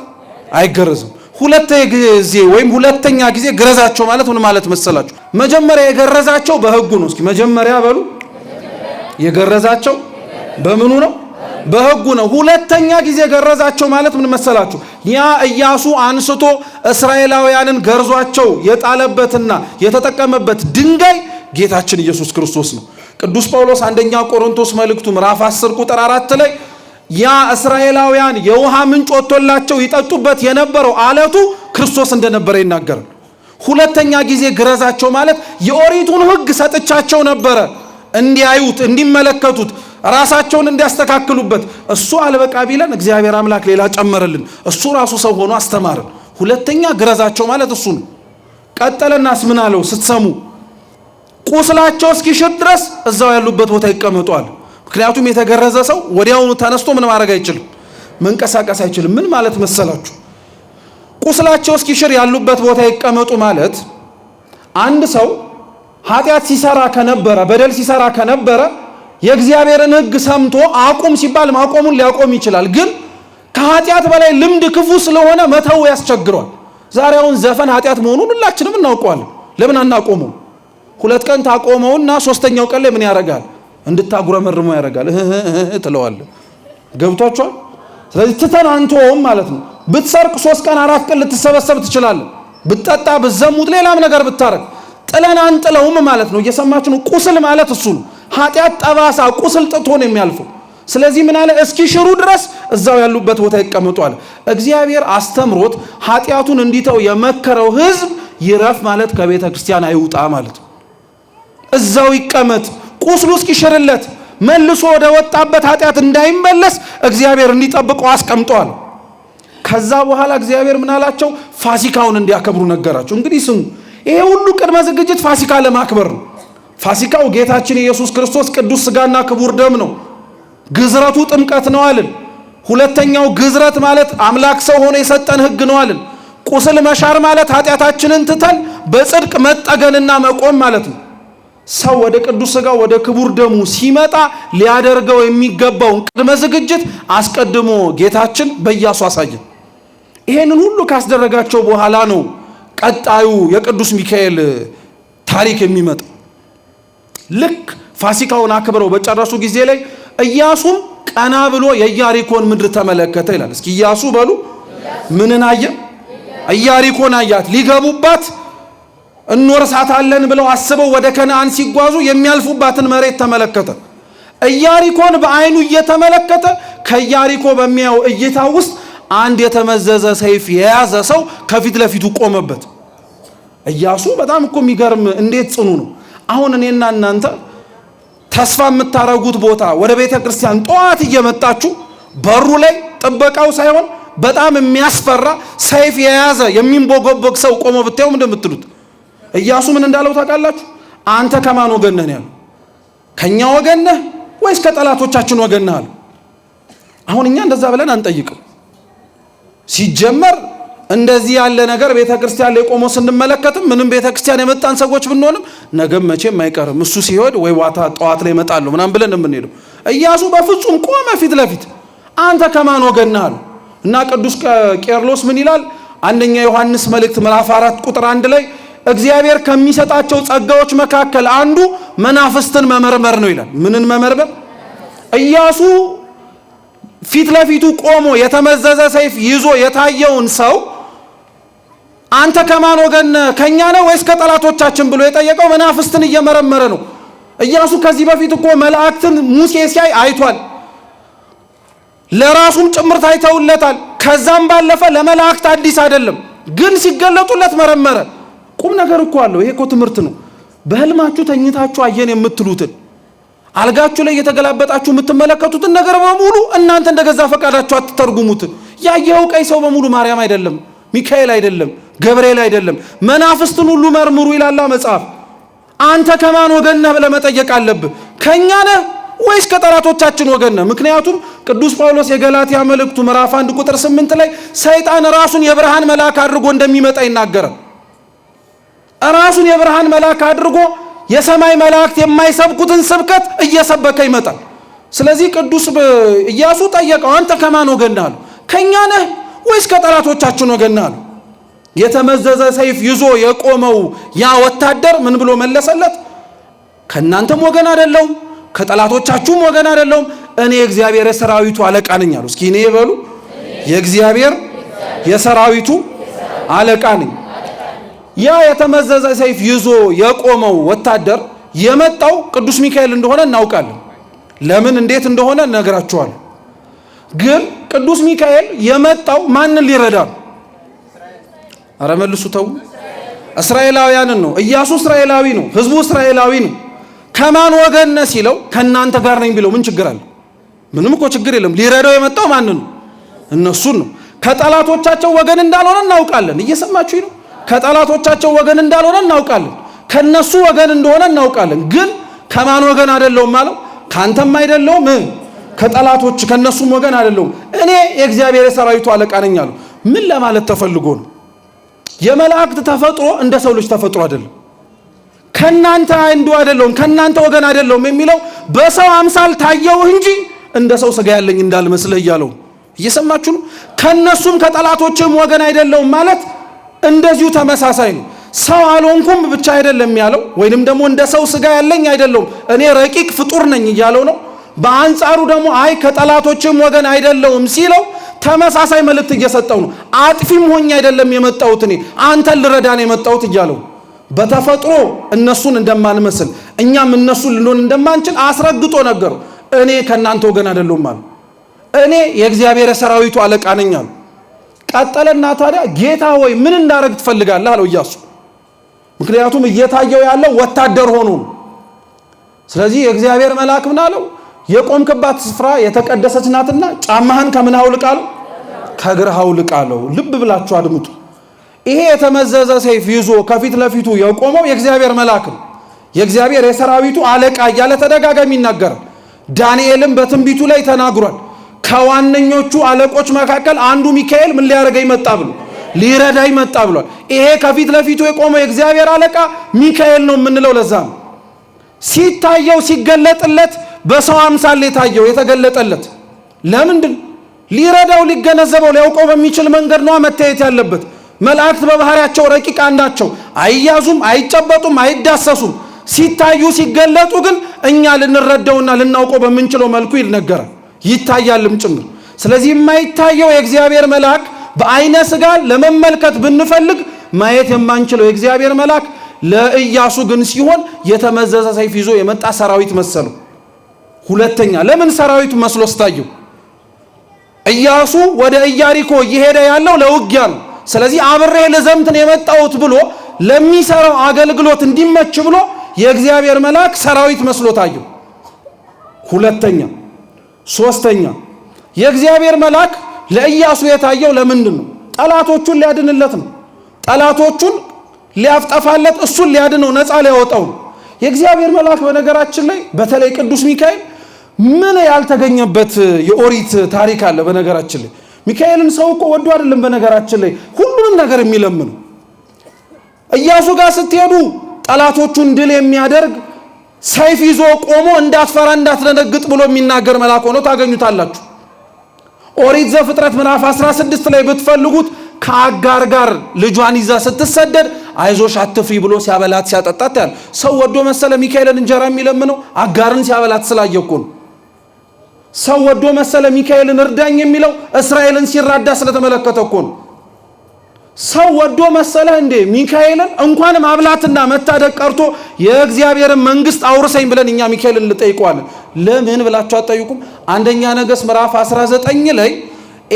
አይገረዝም። ሁለቴ ጊዜ ወይም ሁለተኛ ጊዜ ግረዛቸው ማለት ምን ማለት መሰላችሁ? መጀመሪያ የገረዛቸው በሕጉ ነው። እስኪ መጀመሪያ በሉ። የገረዛቸው በምኑ ነው? በሕጉ ነው። ሁለተኛ ጊዜ ገረዛቸው ማለት ምን መሰላችሁ? ያ ኢያሱ አንስቶ እስራኤላውያንን ገርዟቸው የጣለበትና የተጠቀመበት ድንጋይ ጌታችን ኢየሱስ ክርስቶስ ነው። ቅዱስ ጳውሎስ አንደኛ ቆሮንቶስ መልእክቱ ምዕራፍ 10 ቁጥር 4 ላይ ያ እስራኤላውያን የውሃ ምንጭ ወጥቶላቸው ይጠጡበት የነበረው አለቱ ክርስቶስ እንደነበረ ይናገራል። ሁለተኛ ጊዜ ግረዛቸው ማለት የኦሪቱን ሕግ ሰጥቻቸው ነበረ እንዲያዩት፣ እንዲመለከቱት፣ ራሳቸውን እንዲያስተካክሉበት። እሱ አልበቃ ቢለን እግዚአብሔር አምላክ ሌላ ጨመረልን። እሱ ራሱ ሰው ሆኖ አስተማረን። ሁለተኛ ግረዛቸው ማለት እሱ ነው። ቀጠለናስ ምን አለው ስትሰሙ? ቁስላቸው እስኪሽር ድረስ እዛው ያሉበት ቦታ ይቀመጧል። ምክንያቱም የተገረዘ ሰው ወዲያውኑ ተነስቶ ምን ማድረግ አይችልም፣ መንቀሳቀስ አይችልም። ምን ማለት መሰላችሁ? ቁስላቸው እስኪሽር ያሉበት ቦታ ይቀመጡ ማለት አንድ ሰው ኃጢአት ሲሰራ ከነበረ፣ በደል ሲሰራ ከነበረ የእግዚአብሔርን ሕግ ሰምቶ አቁም ሲባል ማቆሙን ሊያቆም ይችላል። ግን ከኃጢአት በላይ ልምድ ክፉ ስለሆነ መተው ያስቸግሯል። ዛሬ አሁን ዘፈን ኃጢአት መሆኑን ሁላችንም እናውቀዋለን። ለምን አናቆመው? 2 ቀን ታቆመውና 3ኛው ቀን ላይ ምን ያደርጋል? እንድታጉረመርመው ያደርጋል። ትለዋለህ። ገብቷችኋል? ስለዚህ ትተን አንተውም ማለት ነው። ብትሰርቅ 3 ቀን 4 ቀን ልትሰበሰብ ትችላለህ። ብትጠጣ፣ ብትዘሙት፣ ሌላም ነገር ብታረግ ጥለን አንጥለውም ማለት ነው። እየሰማችሁ ነው? ቁስል ማለት እሱ ነው። ኃጢአት ጠባሳ፣ ቁስል ጥቶ ነው የሚያልፈው። ስለዚህ ምን አለ? እስኪሽሩ ድረስ እዛው ያሉበት ቦታ ይቀመጧል። እግዚአብሔር አስተምሮት ኃጢአቱን እንዲተው የመከረው ሕዝብ ይረፍ ማለት ከቤተ ክርስቲያን አይውጣ ማለት ነው። እዛው ይቀመጥ፣ ቁስሉ እስኪሽርለት መልሶ ወደ ወጣበት ኃጢአት እንዳይመለስ እግዚአብሔር እንዲጠብቀው አስቀምጧል። ከዛ በኋላ እግዚአብሔር ምን አላቸው? ፋሲካውን እንዲያከብሩ ነገራቸው። እንግዲህ ስሙ፣ ይሄ ሁሉ ቅድመ ዝግጅት ፋሲካ ለማክበር ነው። ፋሲካው ጌታችን ኢየሱስ ክርስቶስ ቅዱስ ሥጋና ክቡር ደም ነው። ግዝረቱ ጥምቀት ነው አልን። ሁለተኛው ግዝረት ማለት አምላክ ሰው ሆኖ የሰጠን ሕግ ነው አልን። ቁስል መሻር ማለት ኃጢአታችንን ትተን በጽድቅ መጠገንና መቆም ማለት ነው። ሰው ወደ ቅዱስ ሥጋው ወደ ክቡር ደሙ ሲመጣ ሊያደርገው የሚገባውን ቅድመ ዝግጅት አስቀድሞ ጌታችን በኢያሱ አሳየን። ይሄንን ሁሉ ካስደረጋቸው በኋላ ነው ቀጣዩ የቅዱስ ሚካኤል ታሪክ የሚመጣ። ልክ ፋሲካውን አክብረው በጨረሱ ጊዜ ላይ ኢያሱም ቀና ብሎ የኢያሪኮን ምድር ተመለከተ ይላል። እስኪ ኢያሱ በሉ ምንን አየ? ኢያሪኮን አያት። ሊገቡባት እንወርሳታለን ብለው አስበው ወደ ከነዓን ሲጓዙ የሚያልፉባትን መሬት ተመለከተ። ኢያሪኮን በአይኑ እየተመለከተ ከኢያሪኮ በሚያየው እይታ ውስጥ አንድ የተመዘዘ ሰይፍ የያዘ ሰው ከፊት ለፊቱ ቆመበት። ኢያሱ በጣም እኮ የሚገርም እንዴት ጽኑ ነው። አሁን እኔና እናንተ ተስፋ የምታረጉት ቦታ ወደ ቤተ ክርስቲያን ጠዋት እየመጣችሁ በሩ ላይ ጥበቃው ሳይሆን በጣም የሚያስፈራ ሰይፍ የያዘ የሚንቦገቦግ ሰው ቆሞ ብታዩ ምንድን የምትሉት? ኢያሱ ምን እንዳለው ታውቃላችሁ? አንተ ከማን ወገን ነህ ያለው? ከኛ ወገን ነህ ወይስ ከጠላቶቻችን ወገን ነህ አለው። አሁን እኛ እንደዛ ብለን አንጠይቅም። ሲጀመር እንደዚህ ያለ ነገር ቤተ ክርስቲያን ላይ ቆሞ ስንመለከትም ምንም ቤተ ክርስቲያን የመጣን ሰዎች ብንሆንም ነገም መቼም አይቀርም እሱ ሲሄድ ወይ ዋታ ጠዋት ላይ ይመጣሉ ምናምን ብለን የምንሄደው። ኢያሱ በፍጹም ቆመ ፊት ለፊት። አንተ ከማን ወገን ነህ አለው። እና ቅዱስ ቄርሎስ ምን ይላል? አንደኛ ዮሐንስ መልእክት ምዕራፍ 4 ቁጥር 1 ላይ እግዚአብሔር ከሚሰጣቸው ጸጋዎች መካከል አንዱ መናፍስትን መመርመር ነው ይላል። ምንን መመርመር? ኢያሱ ፊት ለፊቱ ቆሞ የተመዘዘ ሰይፍ ይዞ የታየውን ሰው አንተ ከማን ወገን ነህ? ከኛ ነው ወይስ ከጠላቶቻችን ብሎ የጠየቀው መናፍስትን እየመረመረ ነው። ኢያሱ ከዚህ በፊት እኮ መላእክትን ሙሴ ሲያይ አይቷል። ለራሱም ጭምር ታይተውለታል። ከዛም ባለፈ ለመላእክት አዲስ አይደለም፣ ግን ሲገለጡለት መረመረ። ቁም ነገር እኮ አለው። ይሄ እኮ ትምህርት ነው። በህልማችሁ ተኝታችሁ አየን የምትሉትን አልጋችሁ ላይ የተገላበጣችሁ የምትመለከቱትን ነገር በሙሉ እናንተ እንደገዛ ፈቃዳችሁ አትተርጉሙት። ያየው ቀይ ሰው በሙሉ ማርያም አይደለም፣ ሚካኤል አይደለም፣ ገብርኤል አይደለም። መናፍስትን ሁሉ መርምሩ ይላል መጽሐፍ። አንተ ከማን ወገን ነህ ብለህ መጠየቅ አለብህ። ከኛ ነህ ወይስ ከጠላቶቻችን ወገን ነህ? ምክንያቱም ቅዱስ ጳውሎስ የገላትያ መልእክቱ ምዕራፍ 1 ቁጥር 8 ላይ ሰይጣን ራሱን የብርሃን መልአክ አድርጎ እንደሚመጣ ይናገራል። ራሱን የብርሃን መልአክ አድርጎ የሰማይ መላእክት የማይሰብኩትን ስብከት እየሰበከ ይመጣል። ስለዚህ ቅዱስ ኢያሱ ጠየቀው፣ አንተ ከማን ወገን ነህ አለው። ከኛ ነህ ወይስ ከጠላቶቻችን ወገን ነህ አለው። የተመዘዘ ሰይፍ ይዞ የቆመው ያ ወታደር ምን ብሎ መለሰለት? ከእናንተም ወገን አይደለሁም፣ ከጠላቶቻችሁም ወገን አይደለሁም፣ እኔ የእግዚአብሔር የሰራዊቱ አለቃ ነኝ አለው። እስኪ እኔ በሉ የእግዚአብሔር የሰራዊቱ አለቃ ነኝ። ያ የተመዘዘ ሰይፍ ይዞ የቆመው ወታደር የመጣው ቅዱስ ሚካኤል እንደሆነ እናውቃለን። ለምን እንዴት እንደሆነ እነግራችኋለሁ። ግን ቅዱስ ሚካኤል የመጣው ማንን ሊረዳ ነው? አረ መልሱ ተው። እስራኤላውያንን ነው። ኢያሱ እስራኤላዊ ነው። ህዝቡ እስራኤላዊ ነው። ከማን ወገን ነህ ሲለው ከእናንተ ጋር ነኝ ቢለው ምን ችግር አለ? ምንም እኮ ችግር የለም። ሊረዳው የመጣው ማንን ነው? እነሱን ነው። ከጠላቶቻቸው ወገን እንዳልሆነ እናውቃለን። እየሰማችሁ ነው? ከጠላቶቻቸው ወገን እንዳልሆነ እናውቃለን። ከነሱ ወገን እንደሆነ እናውቃለን። ግን ከማን ወገን አይደለሁም ማለት ካንተም አይደለሁም ከጠላቶች ከነሱም ወገን አይደለሁም፣ እኔ የእግዚአብሔር የሰራዊቱ አለቃ ነኝ አለው። ምን ለማለት ተፈልጎ ነው? የመላእክት ተፈጥሮ እንደ ሰው ልጅ ተፈጥሮ አይደለም። ከናንተ አንዱ አይደለሁም፣ ከናንተ ወገን አይደለሁም የሚለው በሰው አምሳል ታየው እንጂ እንደ ሰው ስጋ ያለኝ እንዳልመስልህ እያለው። እየሰማችሁ ነው? ከነሱም ከጠላቶችም ወገን አይደለሁም ማለት እንደዚሁ ተመሳሳይ ነው። ሰው አልሆንኩም ብቻ አይደለም ያለው፣ ወይንም ደግሞ እንደ ሰው ስጋ ያለኝ አይደለሁም እኔ ረቂቅ ፍጡር ነኝ እያለው ነው። በአንጻሩ ደግሞ አይ ከጠላቶችም ወገን አይደለሁም ሲለው ተመሳሳይ መልእክት እየሰጠው ነው። አጥፊም ሆኜ አይደለም የመጣሁት እኔ አንተን ልረዳን የመጣሁት እያለው በተፈጥሮ እነሱን እንደማንመስል እኛም እነሱን ልንሆን እንደማንችል አስረግጦ ነገረው። እኔ ከናንተ ወገን አይደለሁም ማለት እኔ የእግዚአብሔር ሰራዊቱ አለቃ ነኝ አለ። ቀጠለና ታዲያ ጌታ ሆይ ምን እንዳረግ ትፈልጋለህ አለው ኢያሱ። ምክንያቱም እየታየው ያለው ወታደር ሆኖ ነው። ስለዚህ የእግዚአብሔር መልአክ ምን አለው? የቆምክባት ስፍራ የተቀደሰች ናትና ጫማህን ከምን አውልቅ አለው? ከእግርህ አውልቅ አለው። ልብ ብላችሁ አድምጡ። ይሄ የተመዘዘ ሰይፍ ይዞ ከፊት ለፊቱ የቆመው የእግዚአብሔር መልአክ ነው። የእግዚአብሔር የሰራዊቱ አለቃ እያለ ተደጋጋሚ ይናገራል። ዳንኤልም በትንቢቱ ላይ ተናግሯል። ከዋነኞቹ አለቆች መካከል አንዱ ሚካኤል ምን ሊያደርገኝ መጣ ብሎ ሊረዳኝ መጣ ብሏል። ይሄ ከፊት ለፊቱ የቆመው የእግዚአብሔር አለቃ ሚካኤል ነው የምንለው ለዛ ነው። ሲታየው ሲገለጥለት በሰው አምሳል የታየው የተገለጠለት ለምንድን? ሊረዳው ሊገነዘበው ሊያውቀው በሚችል መንገድ ነው መታየት ያለበት። መላእክት በባህሪያቸው ረቂቃን ናቸው። አይያዙም፣ አይጨበጡም፣ አይዳሰሱም። ሲታዩ ሲገለጡ ግን እኛ ልንረዳውና ልናውቀው በምንችለው መልኩ ይነገራል፣ ይታያልም ጭምር። ስለዚህ የማይታየው የእግዚአብሔር መልአክ በአይነ ሥጋ ለመመልከት ብንፈልግ ማየት የማንችለው የእግዚአብሔር መልአክ ለኢያሱ ግን ሲሆን የተመዘዘ ሰይፍ ይዞ የመጣ ሰራዊት መሰለው። ሁለተኛ ለምን ሰራዊት መስሎ ስታየው? ኢያሱ ወደ ኢያሪኮ እየሄደ ያለው ለውጊያ ነው። ስለዚህ አብሬ ለዘምት ነው የመጣሁት ብሎ ለሚሰራው አገልግሎት እንዲመች ብሎ የእግዚአብሔር መልአክ ሰራዊት መስሎ ታየው። ሁለተኛ ሶስተኛ የእግዚአብሔር መልአክ ለኢያሱ የታየው ለምንድን ነው? ጠላቶቹን ሊያድንለት ነው። ጠላቶቹን ሊያፍጠፋለት፣ እሱን ሊያድነው፣ ነፃ ሊያወጣው ነው። የእግዚአብሔር መልአክ በነገራችን ላይ በተለይ ቅዱስ ሚካኤል ምን ያልተገኘበት የኦሪት ታሪክ አለ። በነገራችን ላይ ሚካኤልን ሰው እኮ ወዶ አይደለም በነገራችን ላይ ሁሉንም ነገር የሚለምነው። ኢያሱ ጋር ስትሄዱ ጠላቶቹን ድል የሚያደርግ ሰይፍ ይዞ ቆሞ እንዳትፈራ እንዳትደነግጥ ብሎ የሚናገር መልአክ ሆኖ ታገኙታላችሁ። ኦሪት ዘፍጥረት ምዕራፍ 16 ላይ ብትፈልጉት ከአጋር ጋር ልጇን ይዛ ስትሰደድ አይዞሽ አትፍሪ ብሎ ሲያበላት ሲያጠጣት ያለ ሰው ወዶ መሰለ ሚካኤልን እንጀራ የሚለምነው? አጋርን ሲያበላት ስላየኩ ነው። ሰው ወዶ መሰለ ሚካኤልን እርዳኝ የሚለው? እስራኤልን ሲራዳ ስለተመለከተ እኮ ነው። ሰው ወዶ መሰለ እንዴ ሚካኤልን እንኳን ማብላትና መታደግ ቀርቶ የእግዚአብሔርን መንግስት አውርሰኝ ብለን እኛ ሚካኤልን ልጠይቀዋለን? ለምን ብላችሁ አትጠይቁም? አንደኛ ነገሥት ምዕራፍ 19 ላይ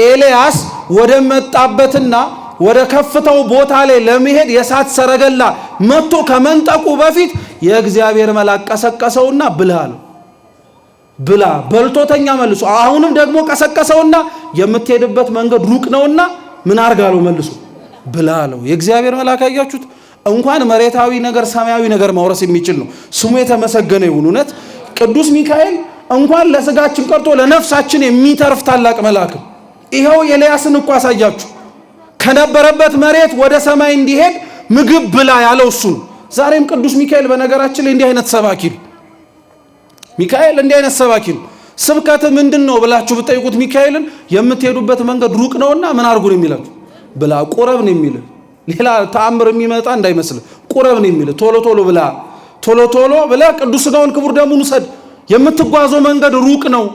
ኤልያስ ወደ መጣበትና ወደ ከፍታው ቦታ ላይ ለመሄድ የእሳት ሰረገላ መጥቶ ከመንጠቁ በፊት የእግዚአብሔር መልአክ ቀሰቀሰውና ብላ አለው። ብላ በልቶተኛ መልሶ አሁንም ደግሞ ቀሰቀሰውና የምትሄድበት መንገድ ሩቅ ነውና ምን አርጋለው መልሶ ብላ አለው። የእግዚአብሔር መልአክ አያችሁት? እንኳን መሬታዊ ነገር ሰማያዊ ነገር ማውረስ የሚችል ነው። ስሙ የተመሰገነ ይሁን። እውነት ቅዱስ ሚካኤል እንኳን ለስጋችን ቀርቶ ለነፍሳችን የሚተርፍ ታላቅ መልአክ። ይኸው ኤልያስን እኮ አሳያችሁ። ከነበረበት መሬት ወደ ሰማይ እንዲሄድ ምግብ ብላ ያለው እሱ ነው። ዛሬም ቅዱስ ሚካኤል በነገራችን ላይ እንዲህ አይነት ሰባኪ ነው። ሚካኤል እንዲህ አይነት ሰባኪ ነው። ስብከት ምንድነው ብላችሁ ብትጠይቁት ሚካኤልን የምትሄዱበት መንገድ ሩቅ ነውና ምን አርጉ ነው የሚላችሁ? ብላ ቁረብ ነው የሚል። ሌላ ተአምር የሚመጣ እንዳይመስል ቁረብ ነው የሚል። ቶሎ ቶሎ ብላ፣ ቶሎ ቶሎ ብላ ቅዱስ ሥጋውን ክቡር ደሙን ውሰድ። የምትጓዘው መንገድ ሩቅ ነው።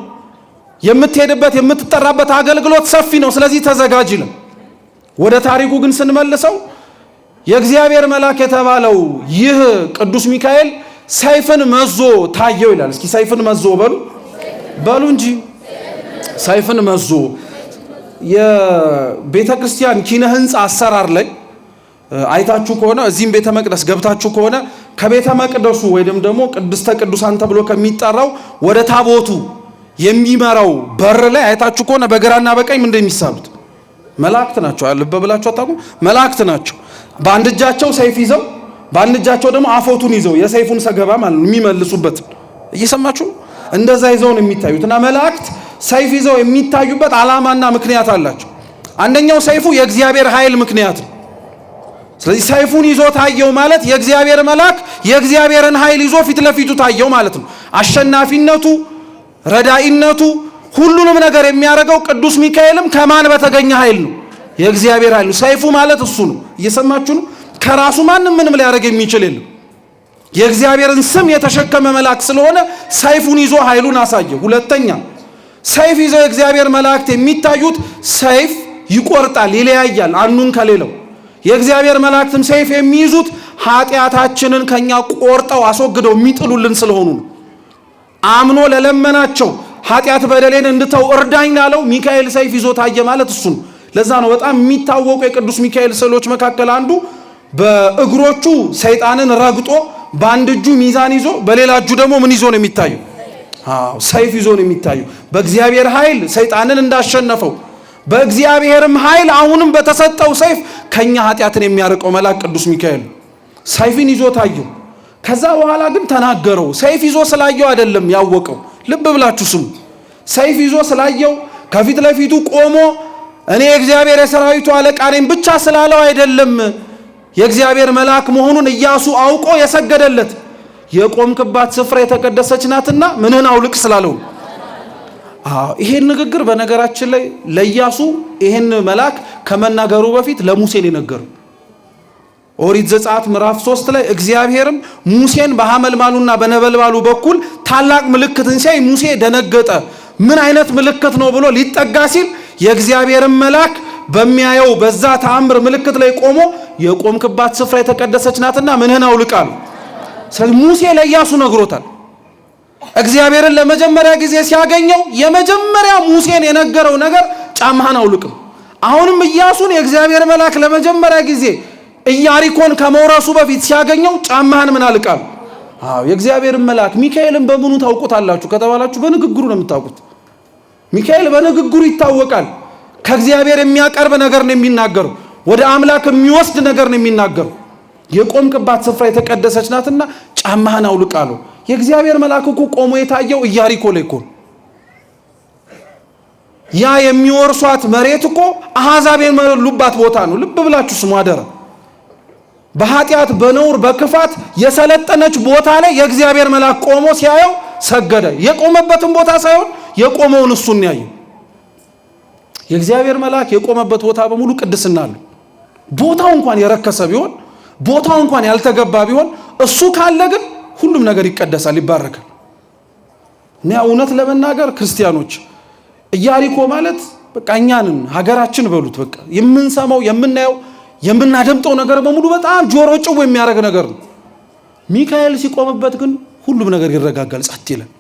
የምትሄድበት የምትጠራበት አገልግሎት ሰፊ ነው። ስለዚህ ተዘጋጅ ነው። ወደ ታሪኩ ግን ስንመልሰው የእግዚአብሔር መልአክ የተባለው ይህ ቅዱስ ሚካኤል ሰይፍን መዞ ታየው ይላል። እስኪ ሰይፍን መዞ በሉ እንጂ ሰይፍን መዞ የቤተ ክርስቲያን ኪነ ህንፃ አሰራር ላይ አይታችሁ ከሆነ እዚህም ቤተ መቅደስ ገብታችሁ ከሆነ ከቤተ መቅደሱ ወይንም ደግሞ ቅድስተ ቅዱሳን ተብሎ ከሚጠራው ወደ ታቦቱ የሚመራው በር ላይ አይታችሁ ከሆነ በግራና በቀኝ ምን እንደሚሳሉት መላእክት ናቸው። ልብ ብላችሁ አታውቁም? መላእክት ናቸው። በአንድ እጃቸው ሰይፍ ይዘው በአንድ እጃቸው ደግሞ አፎቱን ይዘው የሰይፉን ሰገባ ማለት ነው የሚመልሱበት። እየሰማችሁ እንደዛ ይዘው ነው የሚታዩትና መላእክት ሰይፍ ይዘው የሚታዩበት ዓላማና ምክንያት አላቸው። አንደኛው ሰይፉ የእግዚአብሔር ኃይል ምክንያት ነው። ስለዚህ ሰይፉን ይዞ ታየው ማለት የእግዚአብሔር መልአክ የእግዚአብሔርን ኃይል ይዞ ፊት ለፊቱ ታየው ማለት ነው። አሸናፊነቱ፣ ረዳኢነቱ፣ ሁሉንም ነገር የሚያደርገው ቅዱስ ሚካኤልም ከማን በተገኘ ኃይል ነው? የእግዚአብሔር ኃይል ነው። ሰይፉ ማለት እሱ ነው። እየሰማችሁ ነው? ከራሱ ማንም ምንም ሊያደርግ የሚችል የለም። የእግዚአብሔርን ስም የተሸከመ መልአክ ስለሆነ ሰይፉን ይዞ ኃይሉን አሳየው። ሁለተኛ ሰይፍ ይዘው የእግዚአብሔር መላእክት የሚታዩት ሰይፍ ይቆርጣል፣ ይለያያል አንዱን ከሌላው። የእግዚአብሔር መላእክትም ሰይፍ የሚይዙት ኃጢአታችንን ከኛ ቆርጠው አስወግደው የሚጥሉልን ስለሆኑ ነው። አምኖ ለለመናቸው ኃጢአት በደሌን እንድተው እርዳኝ ላለው ሚካኤል ሰይፍ ይዞ ታየ ማለት እሱ ነው። ለዛ ነው በጣም የሚታወቁ የቅዱስ ሚካኤል ስዕሎች መካከል አንዱ በእግሮቹ ሰይጣንን ረግጦ በአንድ እጁ ሚዛን ይዞ በሌላ እጁ ደግሞ ምን ይዞ ነው የሚታየው? ሰይፍ ይዞ ነው የሚታየው። በእግዚአብሔር ኃይል ሰይጣንን እንዳሸነፈው በእግዚአብሔርም ኃይል አሁንም በተሰጠው ሰይፍ ከኛ ኃጢአትን የሚያርቀው መልአክ ቅዱስ ሚካኤል ሰይፍን ይዞ ታየው። ከዛ በኋላ ግን ተናገረው። ሰይፍ ይዞ ስላየው አይደለም ያወቀው። ልብ ብላችሁ ስሙ። ሰይፍ ይዞ ስላየው ከፊት ለፊቱ ቆሞ እኔ የእግዚአብሔር የሰራዊቱ አለቃ ነኝ ብቻ ስላለው አይደለም። የእግዚአብሔር መልአክ መሆኑን ኢያሱ አውቆ የሰገደለት የቆምክባት ስፍራ የተቀደሰች ናትና ምንህን አውልቅ ስላለው። ይሄን ንግግር በነገራችን ላይ ለኢያሱ ይሄን መልአክ ከመናገሩ በፊት ለሙሴ ነው የነገረው። ኦሪት ዘጸአት ምዕራፍ 3 ላይ እግዚአብሔርም ሙሴን በሐመልማሉና በነበልባሉ በኩል ታላቅ ምልክትን ሲያይ ሙሴ ደነገጠ። ምን አይነት ምልክት ነው ብሎ ሊጠጋ ሲል የእግዚአብሔርን መልአክ በሚያየው በዛ ተአምር ምልክት ላይ ቆሞ የቆምክባት ስፍራ የተቀደሰች ናትና ምንህን አውልቃል። ስለዚህ ሙሴ ለኢያሱ ነግሮታል። እግዚአብሔርን ለመጀመሪያ ጊዜ ሲያገኘው የመጀመሪያ ሙሴን የነገረው ነገር ጫማህን አውልቅ። አሁንም ኢያሱን የእግዚአብሔር መልአክ ለመጀመሪያ ጊዜ ኢያሪኮን ከመውረሱ በፊት ሲያገኘው ጫማህን ምን አልቃል? የእግዚአብሔር መልአክ ሚካኤልን በምኑ ታውቁታላችሁ ከተባላችሁ በንግግሩ ነው የምታውቁት። ሚካኤል በንግግሩ ይታወቃል። ከእግዚአብሔር የሚያቀርብ ነገር ነው የሚናገረው። ወደ አምላክ የሚወስድ ነገር ነው የሚናገረው። የቆምክባት ስፍራ የተቀደሰች ናትና ጫማህን አውልቅ አለው። የእግዚአብሔር መልአክ እኮ ቆሞ የታየው ኢያሪኮ ላይ እኮ። ያ የሚወርሷት መሬት እኮ አሕዛብ የሞሉባት ቦታ ነው። ልብ ብላችሁ ስሙ አደረ። በኃጢአት በነውር በክፋት የሰለጠነች ቦታ ላይ የእግዚአብሔር መልአክ ቆሞ ሲያየው ሰገደ። የቆመበትን ቦታ ሳይሆን የቆመውን እሱን ያየው። የእግዚአብሔር መልአክ የቆመበት ቦታ በሙሉ ቅድስና አለው። ቦታው እንኳን የረከሰ ቢሆን፣ ቦታው እንኳን ያልተገባ ቢሆን እሱ ካለ ግን ሁሉም ነገር ይቀደሳል፣ ይባረካል። እና እውነት ለመናገር ክርስቲያኖች ኢያሪኮ ማለት በቃ እኛንን ሀገራችን በሉት በቃ የምንሰማው የምናየው የምናደምጠው ነገር በሙሉ በጣም ጆሮ ጭው የሚያደርግ ነገር ነው። ሚካኤል ሲቆምበት ግን ሁሉም ነገር ይረጋጋል፣ ጸጥ ይላል።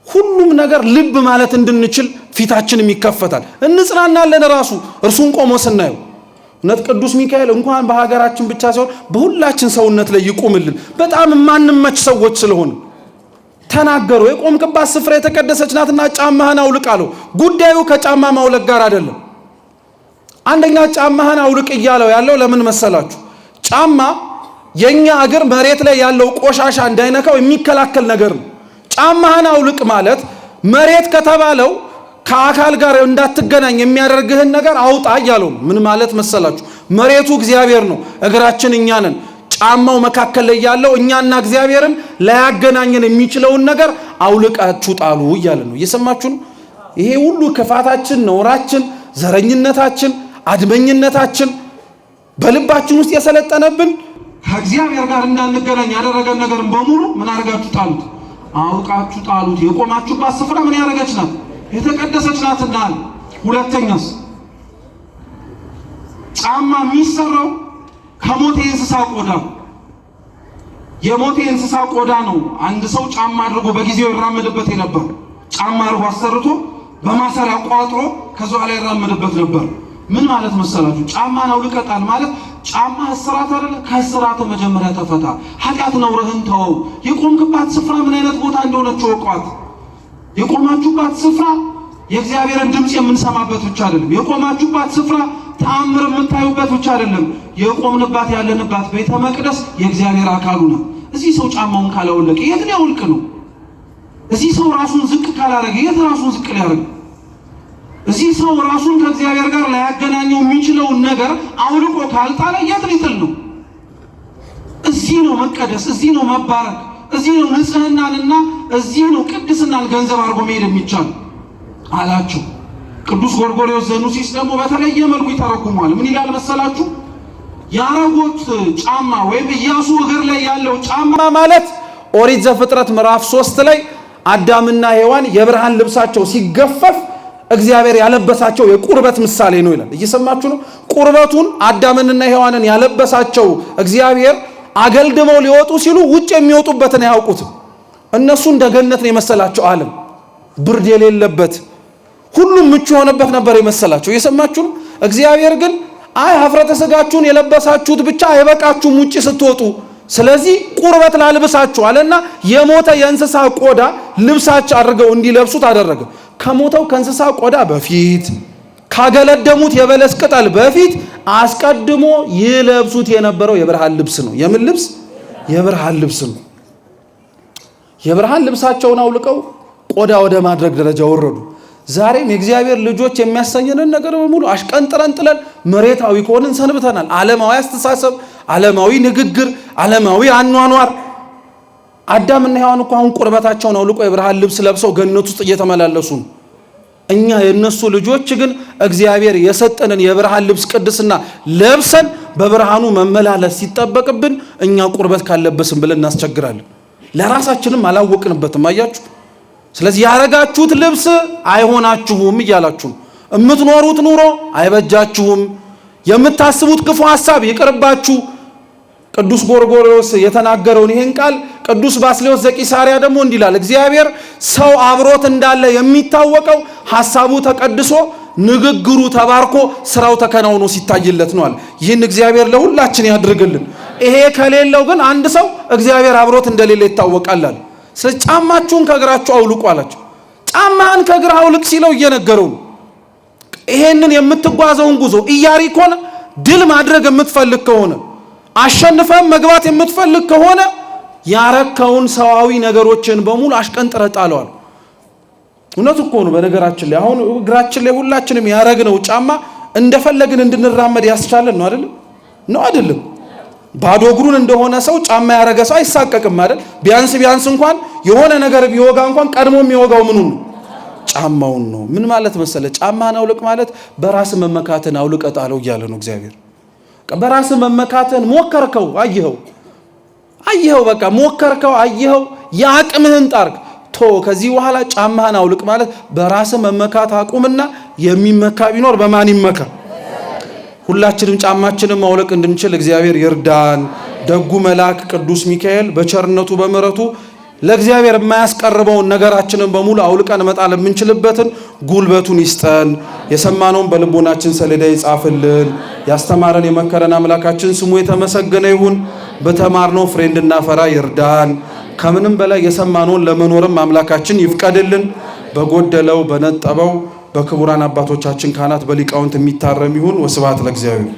ሁሉም ነገር ልብ ማለት እንድንችል ፊታችንም ይከፈታል፣ እንጽናናለን። ራሱ እርሱን ቆሞ ስናየው እውነት ቅዱስ ሚካኤል እንኳን በሀገራችን ብቻ ሳይሆን በሁላችን ሰውነት ላይ ይቁምልን። በጣም የማንመች ሰዎች ስለሆነ ተናገሩ። የቆምክባት ስፍራ የተቀደሰች ናትና ጫማህን አውልቅ አለው። ጉዳዩ ከጫማ ማውለቅ ጋር አይደለም። አንደኛ ጫማህን አውልቅ እያለው ያለው ለምን መሰላችሁ? ጫማ የኛ እግር መሬት ላይ ያለው ቆሻሻ እንዳይነካው የሚከላከል ነገር ነው። ጫማህን አውልቅ ማለት መሬት ከተባለው ከአካል ጋር እንዳትገናኝ የሚያደርግህን ነገር አውጣ እያለው ነው። ምን ማለት መሰላችሁ? መሬቱ እግዚአብሔር ነው፣ እግራችን እኛ ነን። ጫማው መካከል ላይ ያለው እኛና እግዚአብሔርን ላያገናኘን የሚችለውን ነገር አውልቃችሁ ጣሉ እያለ ነው። እየሰማችሁ ነው? ይሄ ሁሉ ክፋታችን፣ ነውራችን፣ ዘረኝነታችን፣ አድመኝነታችን በልባችን ውስጥ የሰለጠነብን ከእግዚአብሔር ጋር እንዳንገናኝ ያደረገን ነገር በሙሉ ምን አድርጋችሁ ጣሉት? አውልቃችሁ ጣሉት። የቆማችሁባት ስፍራ ምን ያደረገች ናት? የተቀደሰች ናትና። ሁለተኛስ ጫማ የሚሰራው ከሞተ የእንስሳ ቆዳ፣ የሞተ የእንስሳ ቆዳ ነው። አንድ ሰው ጫማ አድርጎ በጊዜው ይራመድበት የነበር ጫማ አድርጎ አሰርቶ በማሰሪያ ቋጥሮ ከዛ ላይ ይራመድበት ነበር። ምን ማለት መሰላችሁ? ጫማን አውልቀጣል ማለት ጫማ እስራት አይደለ? ከእስራት መጀመሪያ ተፈታ። ኃጢአት ነውርህን ተወው። የቆምክባት ስፍራ ምን አይነት ቦታ እንደሆነች ወቋት። የቆማችሁባት ስፍራ የእግዚአብሔርን ድምፅ የምንሰማበት ብቻ አይደለም። የቆማችሁባት ስፍራ ተአምር የምታዩበት ብቻ አይደለም። የቆምንባት ያለንባት ቤተ መቅደስ የእግዚአብሔር አካሉ ነው። እዚህ ሰው ጫማውን ካላወለቀ የት ሊያወልቅ ነው? እዚህ ሰው ራሱን ዝቅ ካላረገ የት ራሱን ዝቅ ሊያረግ? እዚህ ሰው ራሱን ከእግዚአብሔር ጋር ላያገናኘው የሚችለውን ነገር አውልቆ ካልጣለ የት ሊጥል ነው? እዚህ ነው መቀደስ፣ እዚህ ነው መባረክ፣ እዚህ ነው ንጽህናንና እዚህ ነው ቅድስናን ገንዘብ አድርጎ መሄድ የሚቻል አላቸው። ቅዱስ ጎርጎርዮስ ዘኑሲስ ደግሞ በተለየ መልኩ ይተረጉሟል። ምን ይላል መሰላችሁ? ያረጉት ጫማ ወይም ኢያሱ እግር ላይ ያለው ጫማ ማለት ኦሪት ዘፍጥረት ምዕራፍ 3 ላይ አዳምና ሔዋን የብርሃን ልብሳቸው ሲገፈፍ እግዚአብሔር ያለበሳቸው የቁርበት ምሳሌ ነው ይላል። እየሰማችሁ ነው? ቁርበቱን አዳምንና ሔዋንን ያለበሳቸው እግዚአብሔር አገልድመው ሊወጡ ሲሉ ውጭ የሚወጡበትን አያውቁትም። እነሱ እንደ ገነት ነው የመሰላቸው ዓለም ብርድ የሌለበት ሁሉም ምቹ የሆነበት ነበር የመሰላቸው። እየሰማችሁ ነው? እግዚአብሔር ግን አይ ኀፍረተ ሥጋችሁን የለበሳችሁት ብቻ አይበቃችሁም ውጭ ስትወጡ፣ ስለዚህ ቁርበት ላልብሳችሁ አለና የሞተ የእንስሳ ቆዳ ልብሳቸው አድርገው እንዲለብሱት አደረገ። ከሞተው ከእንስሳ ቆዳ በፊት ካገለደሙት የበለስ ቅጠል በፊት አስቀድሞ ይለብሱት የነበረው የብርሃን ልብስ ነው። የምን ልብስ? የብርሃን ልብስ ነው። የብርሃን ልብሳቸውን አውልቀው ቆዳ ወደ ማድረግ ደረጃ ወረዱ። ዛሬም የእግዚአብሔር ልጆች የሚያሰኘንን ነገር በሙሉ አሽቀንጥረን ጥለን መሬታዊ ከሆንን ሰንብተናል። ዓለማዊ አስተሳሰብ፣ ዓለማዊ ንግግር፣ ዓለማዊ አኗኗር። አዳምና ሔዋን እኮ አሁን ቁርበታቸውን አውልቆ የብርሃን ልብስ ለብሰው ገነት ውስጥ እየተመላለሱ ነው። እኛ የነሱ ልጆች ግን እግዚአብሔር የሰጠንን የብርሃን ልብስ ቅድስና ለብሰን በብርሃኑ መመላለስ ሲጠበቅብን እኛ ቁርበት ካለበስን ብለን እናስቸግራለን። ለራሳችንም አላወቅንበትም። አያችሁ? ስለዚህ ያረጋችሁት ልብስ አይሆናችሁም እያላችሁ ነው። የምትኖሩት ኑሮ አይበጃችሁም። የምታስቡት ክፉ ሐሳብ ይቅርባችሁ። ቅዱስ ጎርጎርዮስ የተናገረውን ይሄን ቃል ቅዱስ ባስልዮስ ዘቂሳርያ ደግሞ እንዲህ ይላል፣ እግዚአብሔር ሰው አብሮት እንዳለ የሚታወቀው ሐሳቡ ተቀድሶ ንግግሩ ተባርኮ ስራው ተከናውኖ ሲታይለት ነዋል። ይህን እግዚአብሔር ለሁላችን ያድርግልን። ይሄ ከሌለው ግን አንድ ሰው እግዚአብሔር አብሮት እንደሌለ ይታወቃል። ስለ ጫማችሁን ከእግራችሁ አውልቁ አላቸው። ጫማህን ከእግር አውልቅ ሲለው እየነገረው ነው። ይሄንን የምትጓዘውን ጉዞ ኢያሪኮን ድል ማድረግ የምትፈልግ ከሆነ አሸንፈም መግባት የምትፈልግ ከሆነ ያረከውን ሰዋዊ ነገሮችን በሙሉ አሽቀንጥረ ጣለዋል። እውነት እኮ ነው። በነገራችን ላይ አሁን እግራችን ላይ ሁላችንም ያረግነው ጫማ እንደፈለግን እንድንራመድ ያስቻለን ነው አይደል? ነው አይደለም? ባዶ እግሩን እንደሆነ ሰው ጫማ ያረገ ሰው አይሳቀቅም አይደል? ቢያንስ እንኳን የሆነ ነገር ቢወጋ እንኳን ቀድሞ የሚወጋው ምኑን ነው? ጫማውን ነው። ምን ማለት መሰለ? ጫማን አውልቅ ማለት በራስ መመካትን አውልቀ ጣለው እያለ ነው እግዚአብሔር። በራስ መመካትን ሞከርከው፣ አየኸው፣ በቃ ሞከርከው፣ አየኸው፣ የአቅምህን ጣርክ ከዚህ በኋላ ጫማህን አውልቅ ማለት በራስ መመካት አቁምና የሚመካ ቢኖር በማን ይመካ? ሁላችንም ጫማችንን ማውለቅ እንድንችል እግዚአብሔር ይርዳን። ደጉ መልአክ ቅዱስ ሚካኤል በቸርነቱ በምሕረቱ ለእግዚአብሔር የማያስቀርበውን ነገራችንን በሙሉ አውልቀን መጣል የምንችልበትን ጉልበቱን ይስጠን። የሰማነውን በልቦናችን ሰሌዳ ይጻፍልን። ያስተማረን የመከረን አምላካችን ስሙ የተመሰገነ ይሁን። በተማርነው ፍሬ እንድናፈራ ይርዳን። ከምንም በላይ የሰማነውን ለመኖርም አምላካችን ይፍቀድልን። በጎደለው በነጠበው በክቡራን አባቶቻችን ካህናት በሊቃውንት የሚታረም ይሁን። ወስብሐት ለእግዚአብሔር።